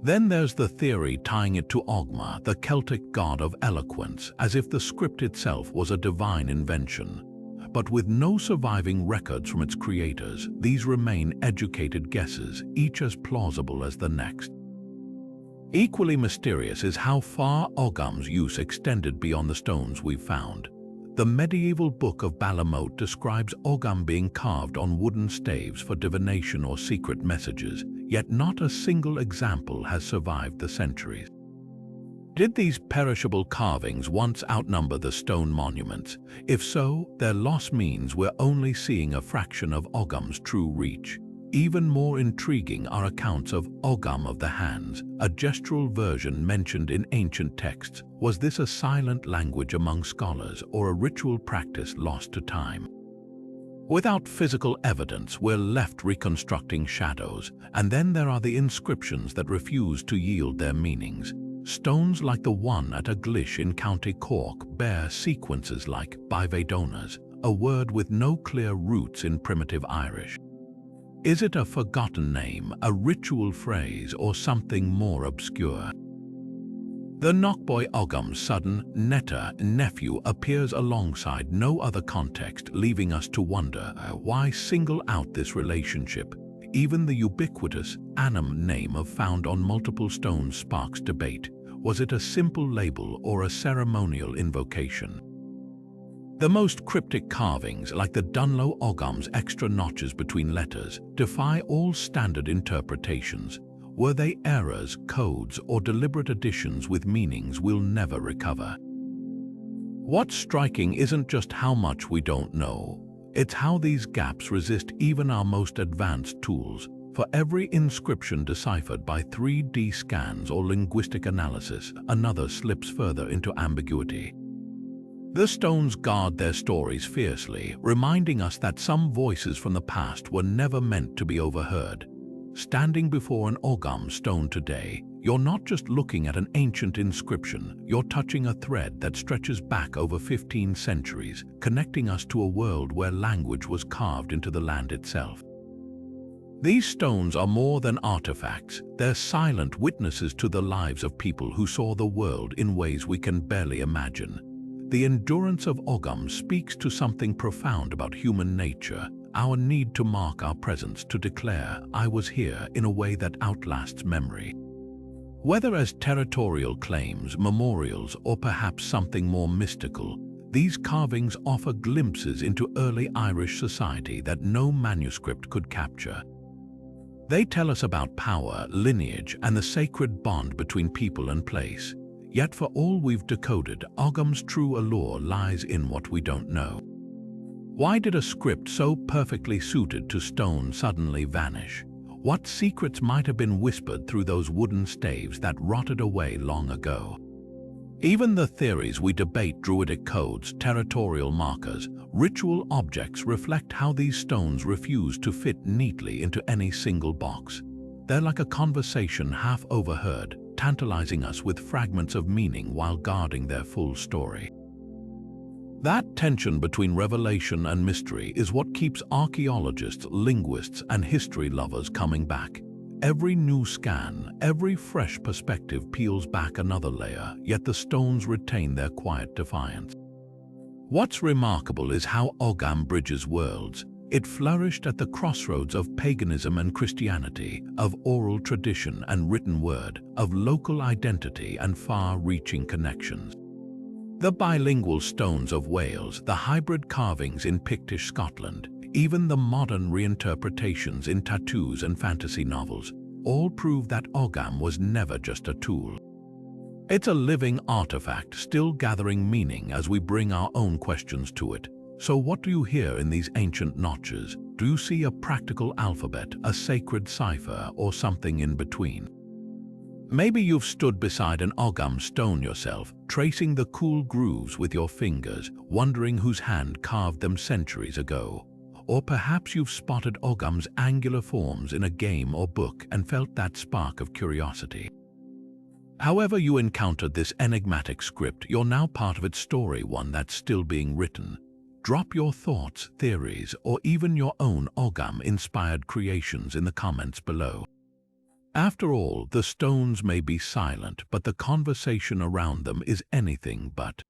Then there's the theory tying it to Ogma, the Celtic god of eloquence, as if the script itself was a divine invention. But with no surviving records from its creators, these remain educated guesses, each as plausible as the next. Equally mysterious is how far Ogham's use extended beyond the stones we've found. The medieval Book of Balamote describes Ogham being carved on wooden staves for divination or secret messages, yet not a single example has survived the centuries. Did these perishable carvings once outnumber the stone monuments? If so, their loss means we're only seeing a fraction of Ogham's true reach. Even more intriguing are accounts of Ogham of the Hands, a gestural version mentioned in ancient texts. Was this a silent language among scholars or a ritual practice lost to time? Without physical evidence, we're left reconstructing shadows, and then there are the inscriptions that refuse to yield their meanings. Stones like the one at Aglish in County Cork bear sequences like bivedonas, a word with no clear roots in primitive Irish. Is it a forgotten name, a ritual phrase, or something more obscure? The Knockboy Ogham's sudden nephew appears alongside no other context, leaving us to wonder why single out this relationship. Even the ubiquitous Annam name of found on multiple stones sparks debate. Was it a simple label or a ceremonial invocation? The most cryptic carvings, like the Dunlo Ogham's extra notches between letters, defy all standard interpretations. Were they errors, codes, or deliberate additions with meanings we'll never recover? What's striking isn't just how much we don't know, it's how these gaps resist even our most advanced tools. For every inscription deciphered by 3D scans or linguistic analysis, another slips further into ambiguity. The stones guard their stories fiercely, reminding us that some voices from the past were never meant to be overheard. Standing before an Ogham stone today, you're not just looking at an ancient inscription, you're touching a thread that stretches back over 15 centuries, connecting us to a world where language was carved into the land itself. These stones are more than artifacts, they're silent witnesses to the lives of people who saw the world in ways we can barely imagine. The endurance of Ogham speaks to something profound about human nature, our need to mark our presence, to declare, "I was here," in a way that outlasts memory. Whether as territorial claims, memorials, or perhaps something more mystical, these carvings offer glimpses into early Irish society that no manuscript could capture. They tell us about power, lineage, and the sacred bond between people and place. Yet for all we've decoded, Ogham's true allure lies in what we don't know. Why did a script so perfectly suited to stone suddenly vanish? What secrets might have been whispered through those wooden staves that rotted away long ago? Even the theories we debate, druidic codes, territorial markers, ritual objects, reflect how these stones refuse to fit neatly into any single box. They're like a conversation half overheard, tantalizing us with fragments of meaning while guarding their full story. That tension between revelation and mystery is what keeps archaeologists, linguists, and history lovers coming back. Every new scan, every fresh perspective peels back another layer, yet the stones retain their quiet defiance. What's remarkable is how Ogham bridges worlds. It flourished at the crossroads of paganism and Christianity, of oral tradition and written word, of local identity and far-reaching connections. The bilingual stones of Wales, the hybrid carvings in Pictish Scotland, even the modern reinterpretations in tattoos and fantasy novels, all prove that Ogham was never just a tool. It's a living artifact, still gathering meaning as we bring our own questions to it. So what do you hear in these ancient notches? Do you see a practical alphabet, a sacred cipher, or something in between? Maybe you've stood beside an Ogham stone yourself, tracing the cool grooves with your fingers, wondering whose hand carved them centuries ago. Or perhaps you've spotted Ogham's angular forms in a game or book and felt that spark of curiosity. However you encountered this enigmatic script, you're now part of its story, one that's still being written. Drop your thoughts, theories, or even your own Ogham-inspired creations in the comments below. After all, the stones may be silent, but the conversation around them is anything but.